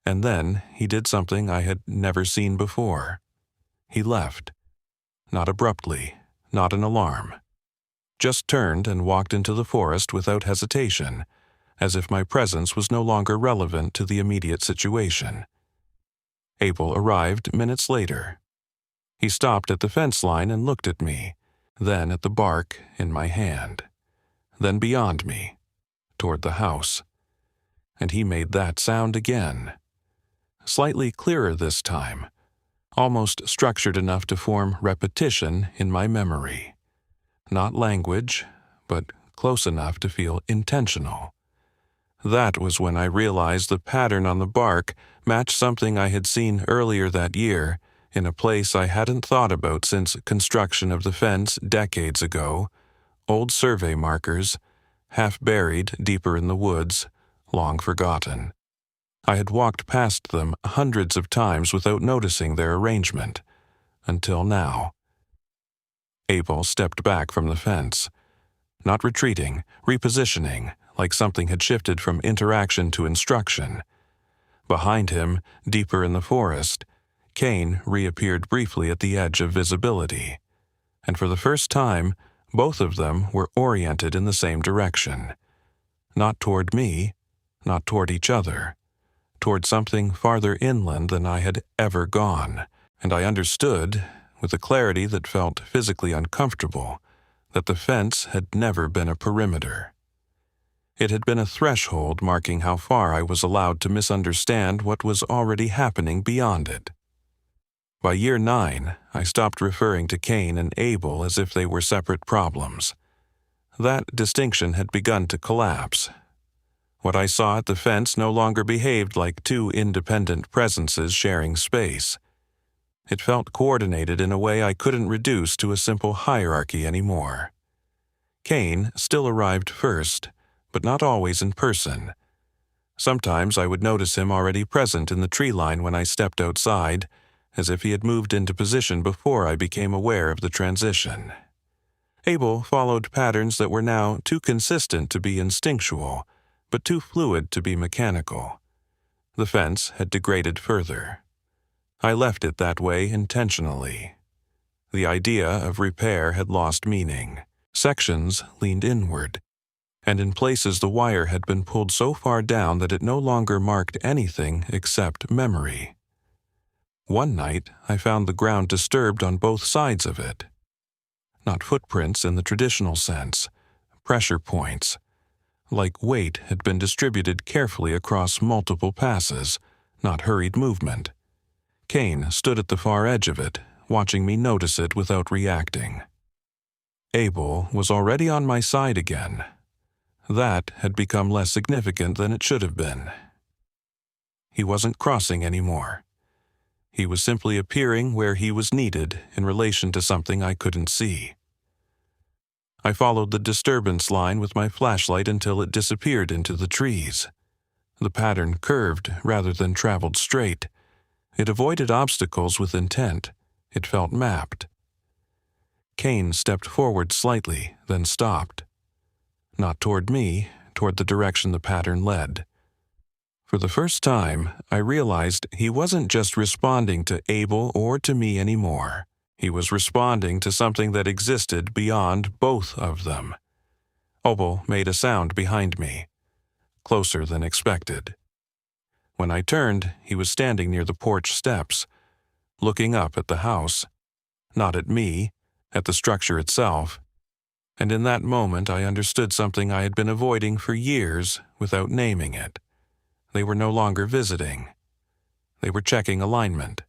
And then he did something I had never seen before. He left. Not abruptly, not an alarm. Just turned and walked into the forest without hesitation, as if my presence was no longer relevant to the immediate situation. Abel arrived minutes later. He stopped at the fence line and looked at me, then at the bark in my hand, then beyond me, toward the house. And he made that sound again. Slightly clearer this time, almost structured enough to form repetition in my memory. Not language, but close enough to feel intentional. That was when I realized the pattern on the bark matched something I had seen earlier that year in a place I hadn't thought about since construction of the fence decades ago. Old survey markers, half buried deeper in the woods, long forgotten. I had walked past them hundreds of times without noticing their arrangement, until now. Abel stepped back from the fence, not retreating, repositioning, like something had shifted from interaction to instruction. Behind him, deeper in the forest, Cain reappeared briefly at the edge of visibility, and for the first time, both of them were oriented in the same direction. Not toward me, not toward each other, toward something farther inland than I had ever gone, and I understood, with a clarity that felt physically uncomfortable, that the fence had never been a perimeter. It had been a threshold marking how far I was allowed to misunderstand what was already happening beyond it. By year 9, I stopped referring to Cain and Abel as if they were separate problems. That distinction had begun to collapse. What I saw at the fence no longer behaved like two independent presences sharing space. It felt coordinated in a way I couldn't reduce to a simple hierarchy anymore. Cain still arrived first, but not always in person. Sometimes I would notice him already present in the tree line when I stepped outside, as if he had moved into position before I became aware of the transition. Abel followed patterns that were now too consistent to be instinctual, but too fluid to be mechanical. The fence had degraded further. I left it that way intentionally. The idea of repair had lost meaning. Sections leaned inward, and in places the wire had been pulled so far down that it no longer marked anything except memory. One night, I found the ground disturbed on both sides of it. Not footprints in the traditional sense, pressure points, like weight had been distributed carefully across multiple passes, not hurried movement. Kane stood at the far edge of it, watching me notice it without reacting. Abel was already on my side again. That had become less significant than it should have been. He wasn't crossing anymore. He was simply appearing where he was needed in relation to something I couldn't see. I followed the disturbance line with my flashlight until it disappeared into the trees. The pattern curved rather than traveled straight. It avoided obstacles with intent. It felt mapped. Kane stepped forward slightly, then stopped. Not toward me, toward the direction the pattern led. For the first time, I realized he wasn't just responding to Abel or to me anymore. He was responding to something that existed beyond both of them. Abel made a sound behind me, closer than expected. When I turned, he was standing near the porch steps, looking up at the house, not at me, at the structure itself. And in that moment I understood something I had been avoiding for years without naming it. They were no longer visiting. They were checking alignment.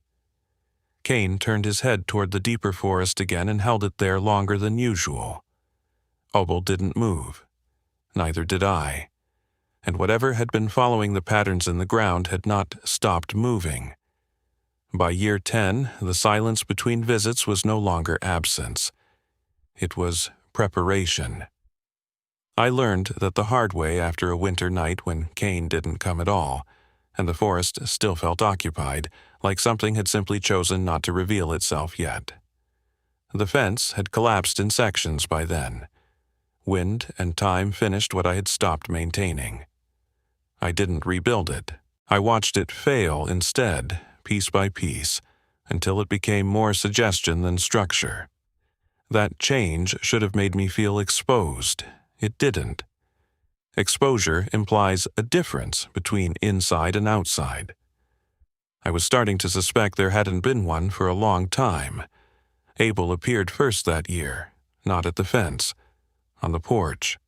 Kane turned his head toward the deeper forest again and held it there longer than usual. Abel didn't move. Neither did I. And whatever had been following the patterns in the ground had not stopped moving. By year 10, the silence between visits was no longer absence. It was preparation. I learned that the hard way after a winter night when Kane didn't come at all, and the forest still felt occupied, like something had simply chosen not to reveal itself yet. The fence had collapsed in sections by then. Wind and time finished what I had stopped maintaining. I didn't rebuild it. I watched it fail instead, piece by piece, until it became more suggestion than structure. That change should have made me feel exposed. It didn't. Exposure implies a difference between inside and outside. I was starting to suspect there hadn't been one for a long time. Abel appeared first that year, not at the fence, on the porch,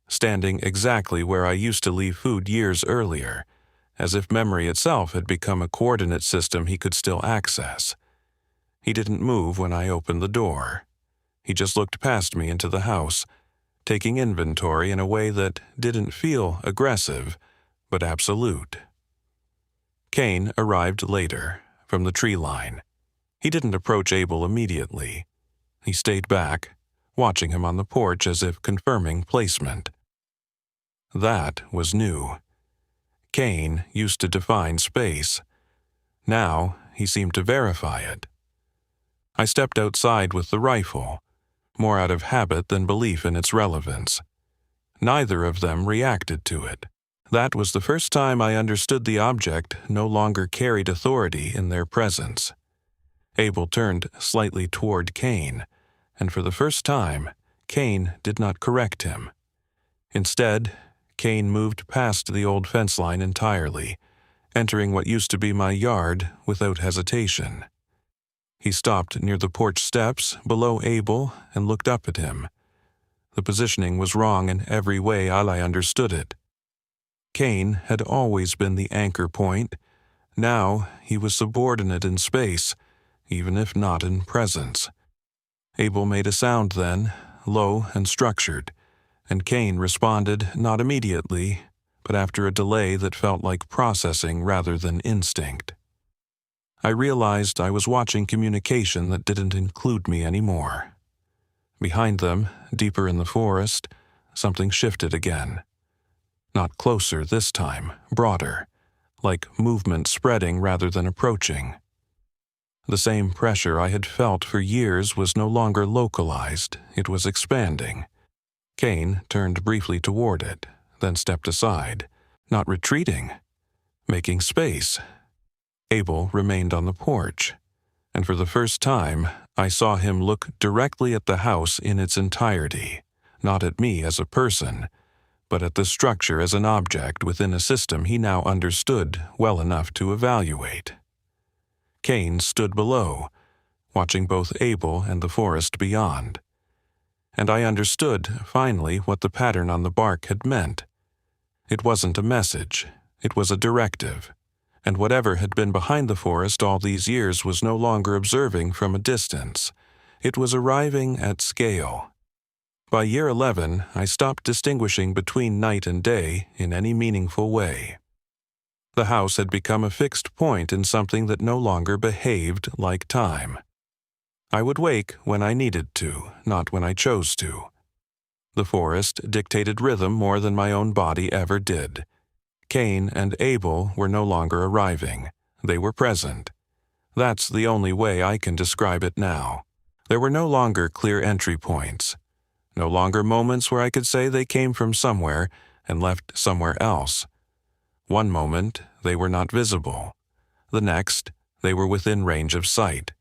standing exactly where I used to leave food years earlier, as if memory itself had become a coordinate system he could still access. He didn't move when I opened the door. He just looked past me into the house, taking inventory in a way that didn't feel aggressive, but absolute. Kane arrived later, from the tree line. He didn't approach Abel immediately. He stayed back, watching him on the porch as if confirming placement. That was new. Kane used to define space. Now he seemed to verify it. I stepped outside with the rifle, more out of habit than belief in its relevance. Neither of them reacted to it. That was the first time I understood the object no longer carried authority in their presence. Abel turned slightly toward Kane, and for the first time, Kane did not correct him. Instead, Kane moved past the old fence line entirely, entering what used to be my yard without hesitation. He stopped near the porch steps below Abel and looked up at him. The positioning was wrong in every way I understood it. Kane had always been the anchor point. Now he was subordinate in space, even if not in presence. Abel made a sound then, low and structured, and Kane responded not immediately, but after a delay that felt like processing rather than instinct. I realized I was watching communication that didn't include me anymore. Behind them, deeper in the forest, something shifted again. Not closer this time, broader, like movement spreading rather than approaching. The same pressure I had felt for years was no longer localized, it was expanding. Kane turned briefly toward it, then stepped aside, not retreating, making space. Abel remained on the porch, and for the first time, I saw him look directly at the house in its entirety, not at me as a person, but at the structure as an object within a system he now understood well enough to evaluate. Cain stood below, watching both Abel and the forest beyond. And I understood, finally, what the pattern on the bark had meant. It wasn't a message, it was a directive, and whatever had been behind the forest all these years was no longer observing from a distance. It was arriving at scale. By year 11, I stopped distinguishing between night and day in any meaningful way. The house had become a fixed point in something that no longer behaved like time. I would wake when I needed to, not when I chose to. The forest dictated rhythm more than my own body ever did. Cain and Abel were no longer arriving. They were present. That's the only way I can describe it now. There were no longer clear entry points. No longer moments where I could say they came from somewhere and left somewhere else. One moment, they were not visible. The next, they were within range of sight.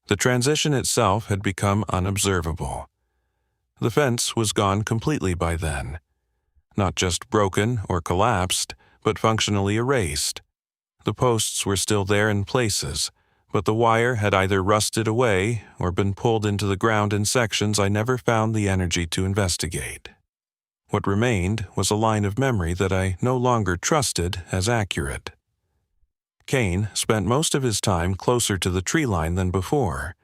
The transition itself had become unobservable. The fence was gone completely by then. Not just broken or collapsed, but functionally erased. The posts were still there in places, but the wire had either rusted away or been pulled into the ground in sections I never found the energy to investigate. What remained was a line of memory that I no longer trusted as accurate. Cain spent most of his time closer to the tree line than before,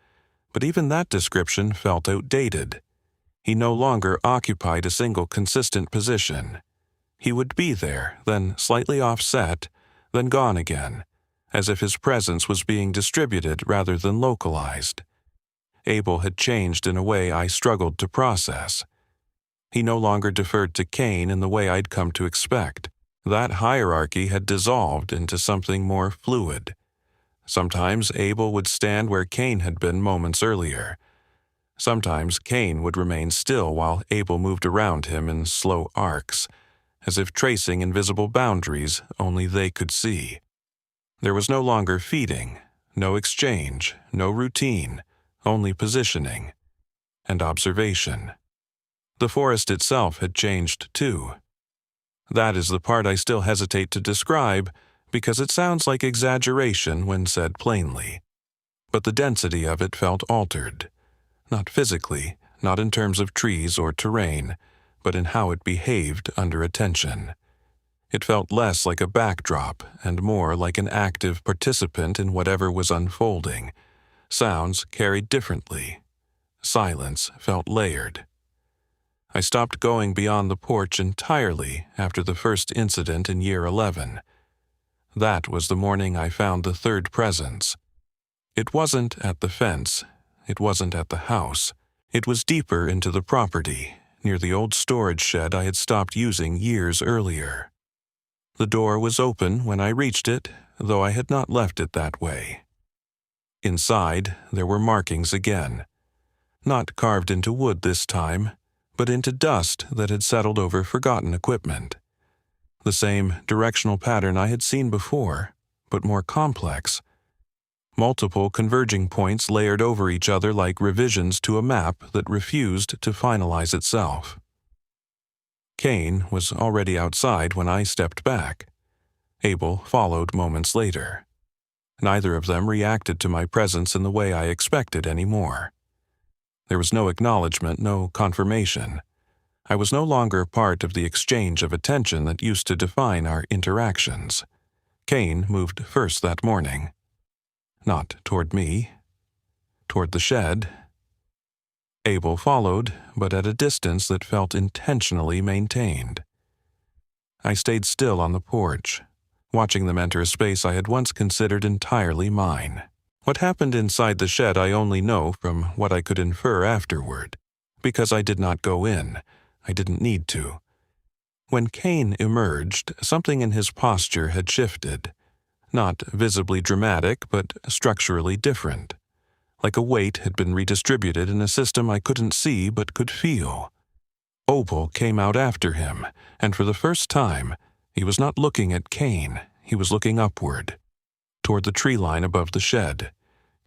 but even that description felt outdated. He no longer occupied a single consistent position. He would be there, then slightly offset, then gone again, as if his presence was being distributed rather than localized. Abel had changed in a way I struggled to process. He no longer deferred to Cain in the way I'd come to expect. That hierarchy had dissolved into something more fluid. Sometimes Abel would stand where Cain had been moments earlier. Sometimes Cain would remain still while Abel moved around him in slow arcs, as if tracing invisible boundaries only they could see. There was no longer feeding, no exchange, no routine, only positioning and observation. The forest itself had changed too. That is the part I still hesitate to describe because it sounds like exaggeration when said plainly. But the density of it felt altered. Not physically, not in terms of trees or terrain, but in how it behaved under attention. It felt less like a backdrop and more like an active participant in whatever was unfolding. Sounds carried differently. Silence felt layered. I stopped going beyond the porch entirely after the first incident in year 11. That was the morning I found the third presence. It wasn't at the fence. It wasn't at the house. It was deeper into the property, near the old storage shed I had stopped using years earlier. The door was open when I reached it, though I had not left it that way. Inside, there were markings again. Not carved into wood this time, but into dust that had settled over forgotten equipment. The same directional pattern I had seen before, but more complex. Multiple converging points layered over each other like revisions to a map that refused to finalize itself. Cain was already outside when I stepped back. Abel followed moments later. Neither of them reacted to my presence in the way I expected anymore. There was no acknowledgement, no confirmation. I was no longer part of the exchange of attention that used to define our interactions. Cain moved first that morning. Not toward me. Toward the shed. Abel followed, but at a distance that felt intentionally maintained. I stayed still on the porch, watching them enter a space I had once considered entirely mine. What happened inside the shed I only know from what I could infer afterward, because I did not go in. I didn't need to. When Cain emerged, something in his posture had shifted. Not visibly dramatic, but structurally different. Like a weight had been redistributed in a system I couldn't see but could feel. Abel came out after him, and for the first time, he was not looking at Cain, he was looking upward, toward the tree line above the shed.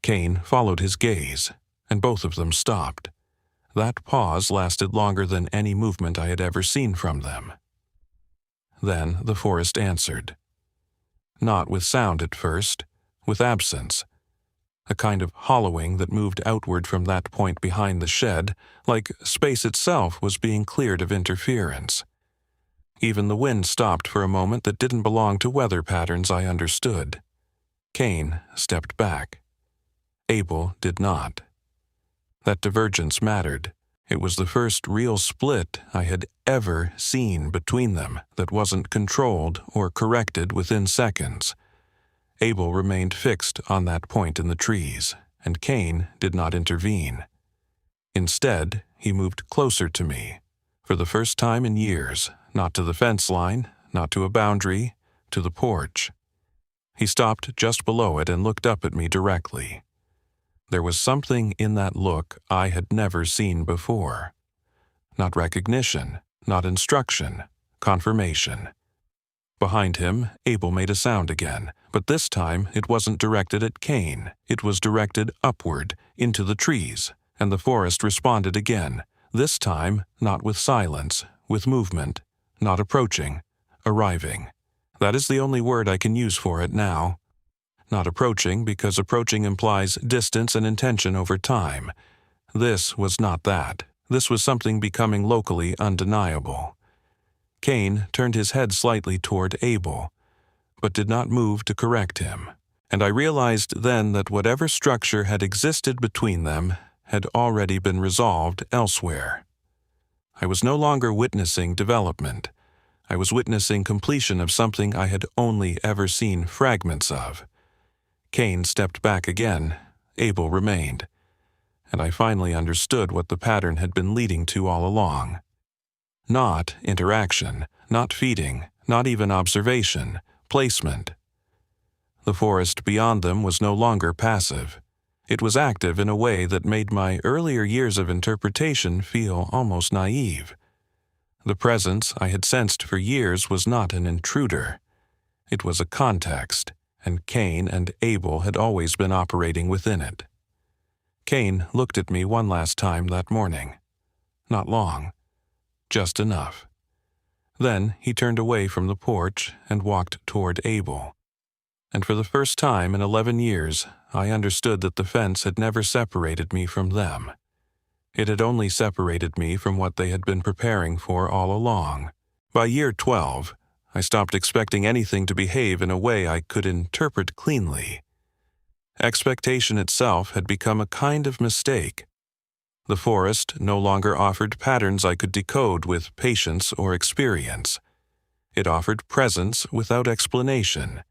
Cain followed his gaze, and both of them stopped. That pause lasted longer than any movement I had ever seen from them. Then the forest answered. Not with sound at first, with absence, a kind of hollowing that moved outward from that point behind the shed, like space itself was being cleared of interference. Even the wind stopped for a moment that didn't belong to weather patterns I understood. Cain stepped back. Abel did not. That divergence mattered. It was the first real split I had ever seen between them that wasn't controlled or corrected within seconds. Abel remained fixed on that point in the trees, and Cain did not intervene. Instead, he moved closer to me, for the first time in years, not to the fence line, not to a boundary, to the porch. He stopped just below it and looked up at me directly. There was something in that look I had never seen before. Not recognition, not instruction, confirmation. Behind him, Abel made a sound again, but this time it wasn't directed at Cain. It was directed upward, into the trees, and the forest responded again, this time not with silence, with movement, not approaching, arriving. That is the only word I can use for it now. Not approaching, because approaching implies distance and intention over time. This was not that. This was something becoming locally undeniable. Cain turned his head slightly toward Abel, but did not move to correct him, and I realized then that whatever structure had existed between them had already been resolved elsewhere. I was no longer witnessing development. I was witnessing completion of something I had only ever seen fragments of. Cain stepped back again. Abel remained. And I finally understood what the pattern had been leading to all along. Not interaction, not feeding, not even observation, placement. The forest beyond them was no longer passive. It was active in a way that made my earlier years of interpretation feel almost naive. The presence I had sensed for years was not an intruder. It was a context, and Cain and Abel had always been operating within it. Cain looked at me one last time that morning. Not long. Just enough. Then he turned away from the porch and walked toward Abel. And for the first time in 11 years, I understood that the fence had never separated me from them. It had only separated me from what they had been preparing for all along. By year 12, I stopped expecting anything to behave in a way I could interpret cleanly. Expectation itself had become a kind of mistake. The forest no longer offered patterns I could decode with patience or experience. It offered presence without explanation,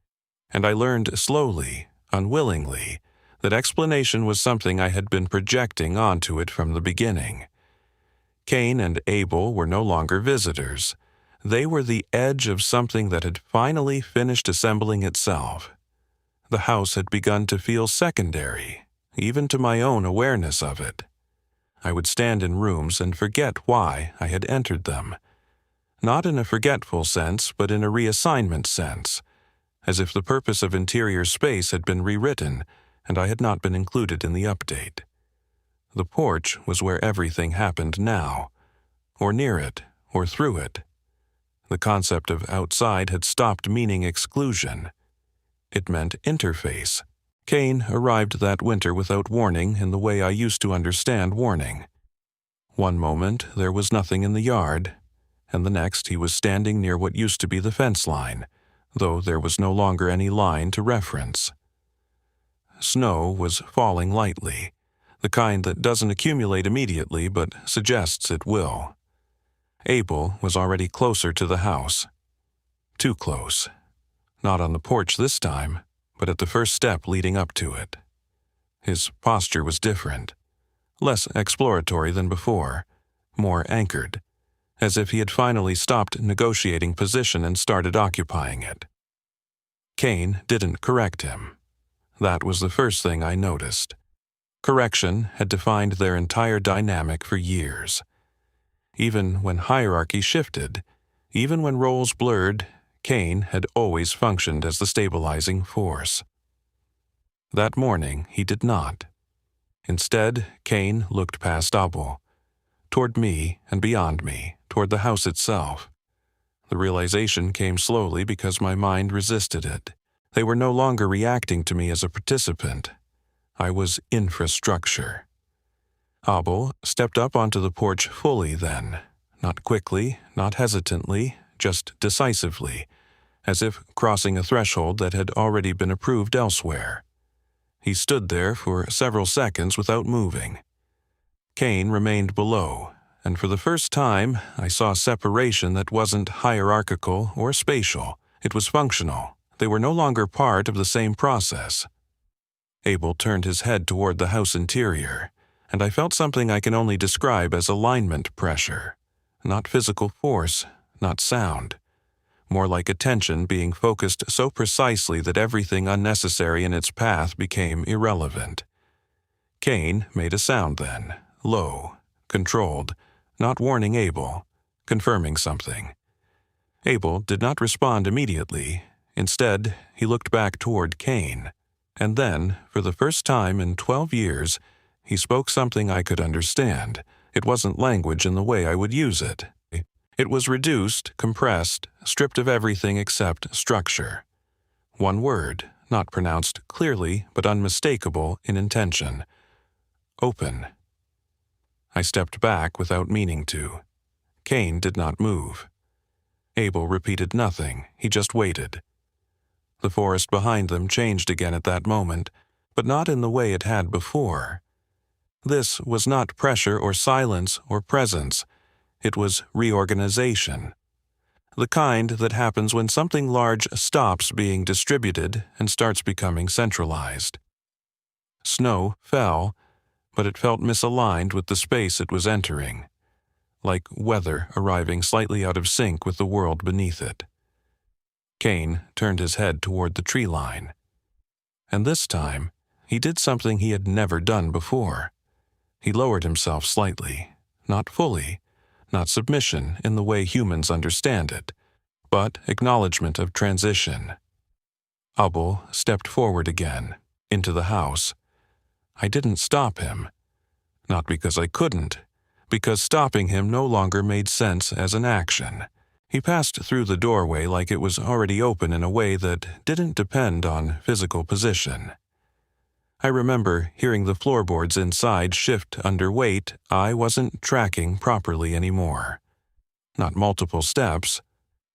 and I learned slowly, unwillingly, that explanation was something I had been projecting onto it from the beginning. Cain and Abel were no longer visitors. They were the edge of something that had finally finished assembling itself. The house had begun to feel secondary, even to my own awareness of it. I would stand in rooms and forget why I had entered them. Not in a forgetful sense, but in a reassignment sense, as if the purpose of interior space had been rewritten and I had not been included in the update. The porch was where everything happened now, or near it, or through it. The concept of outside had stopped meaning exclusion. It meant interface. Cain arrived that winter without warning in the way I used to understand warning. One moment there was nothing in the yard, and the next he was standing near what used to be the fence line, though there was no longer any line to reference. Snow was falling lightly, the kind that doesn't accumulate immediately but suggests it will. Abel was already closer to the house. Too close. Not on the porch this time, but at the first step leading up to it. His posture was different, less exploratory than before, more anchored, as if he had finally stopped negotiating position and started occupying it. Cain didn't correct him. That was the first thing I noticed. Correction had defined their entire dynamic for years. Even when hierarchy shifted, even when roles blurred, Cain had always functioned as the stabilizing force. That morning he did not. Instead, Cain looked past Abel, toward me and beyond me, toward the house itself. The realization came slowly because my mind resisted it. They were no longer reacting to me as a participant. I was infrastructure. Abel stepped up onto the porch fully then, not quickly, not hesitantly, just decisively, as if crossing a threshold that had already been approved elsewhere. He stood there for several seconds without moving. Cain remained below, and for the first time I saw separation that wasn't hierarchical or spatial. It was functional. They were no longer part of the same process. Abel turned his head toward the house interior, and I felt something I can only describe as alignment pressure. Not physical force, not sound. More like attention being focused so precisely that everything unnecessary in its path became irrelevant. Cain made a sound then, low, controlled, not warning Abel, confirming something. Abel did not respond immediately. Instead, he looked back toward Cain, and then, for the first time in 12 years, he spoke something I could understand. It wasn't language in the way I would use it. It was reduced, compressed, stripped of everything except structure. One word, not pronounced clearly but unmistakable in intention. Open. I stepped back without meaning to. Cain did not move. Abel repeated nothing, he just waited. The forest behind them changed again at that moment, but not in the way it had before. This was not pressure or silence or presence. It was reorganization. The kind that happens when something large stops being distributed and starts becoming centralized. Snow fell, but it felt misaligned with the space it was entering, like weather arriving slightly out of sync with the world beneath it. Cain turned his head toward the tree line. And this time, he did something he had never done before. He lowered himself slightly, not fully, not submission in the way humans understand it, but acknowledgement of transition. Abel stepped forward again, into the house. I didn't stop him. Not because I couldn't, because stopping him no longer made sense as an action. He passed through the doorway like it was already open in a way that didn't depend on physical position. I remember hearing the floorboards inside shift under weight I wasn't tracking properly anymore. Not multiple steps.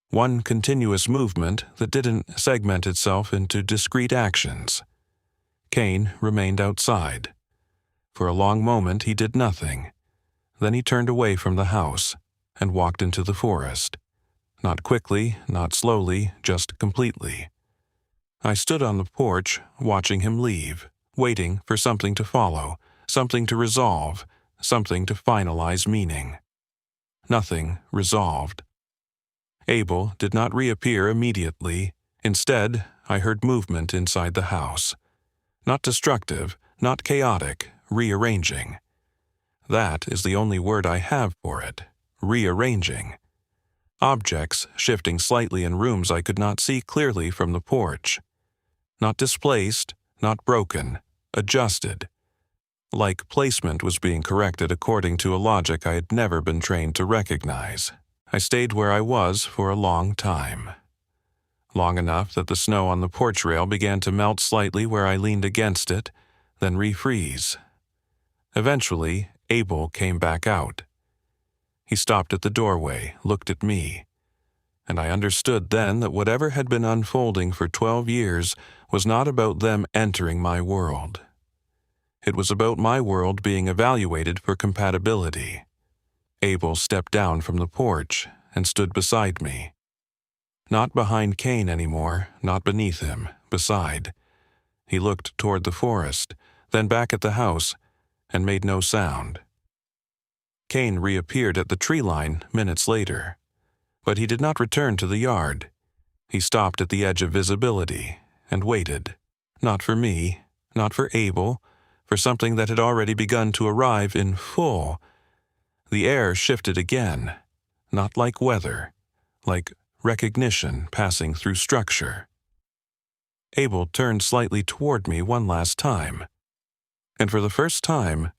One continuous movement that didn't segment itself into discrete actions. Cain remained outside. For a long moment he did nothing. Then he turned away from the house and walked into the forest. Not quickly, not slowly, just completely. I stood on the porch, watching him leave, waiting for something to follow, something to resolve, something to finalize meaning. Nothing resolved. Abel did not reappear immediately. Instead, I heard movement inside the house. Not destructive, not chaotic, rearranging. That is the only word I have for it, rearranging. Objects shifting slightly in rooms I could not see clearly from the porch. Not displaced, not broken, adjusted. Like placement was being corrected according to a logic I had never been trained to recognize. I stayed where I was for a long time. Long enough that the snow on the porch rail began to melt slightly where I leaned against it, then refreeze. Eventually, Abel came back out. He stopped at the doorway, looked at me, and I understood then that whatever had been unfolding for 12 years was not about them entering my world. It was about my world being evaluated for compatibility. Abel stepped down from the porch and stood beside me. Not behind Cain anymore, not beneath him, beside. He looked toward the forest, then back at the house, and made no sound. Cain reappeared at the tree line minutes later, but he did not return to the yard. He stopped at the edge of visibility and waited, not for me, not for Abel, for something that had already begun to arrive in full. The air shifted again, not like weather, like recognition passing through structure. Abel turned slightly toward me one last time, and for the first time,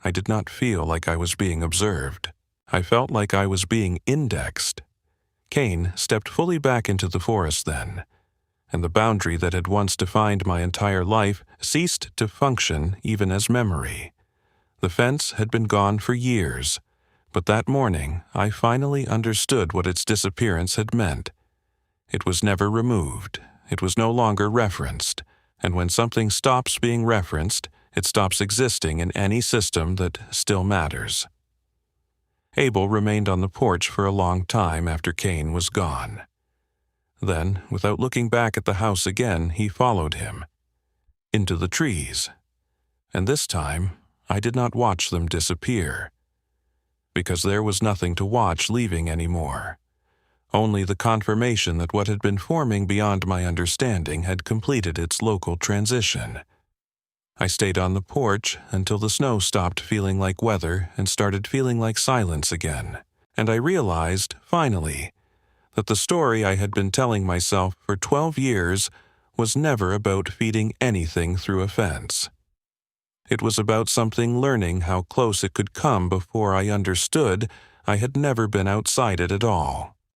I did not feel like I was being observed. I felt like I was being indexed. Cain stepped fully back into the forest then, and the boundary that had once defined my entire life ceased to function even as memory. The fence had been gone for years, but that morning I finally understood what its disappearance had meant. It was never removed, it was no longer referenced, and when something stops being referenced, it stops existing in any system that still matters. Abel remained on the porch for a long time after Cain was gone. Then, without looking back at the house again, he followed him into the trees. And this time, I did not watch them disappear, because there was nothing to watch leaving anymore. Only the confirmation that what had been forming beyond my understanding had completed its local transition. I stayed on the porch until the snow stopped feeling like weather and started feeling like silence again, and I realized, finally, that the story I had been telling myself for 12 years was never about feeding anything through a fence. It was about something learning how close it could come before I understood I had never been outside it at all.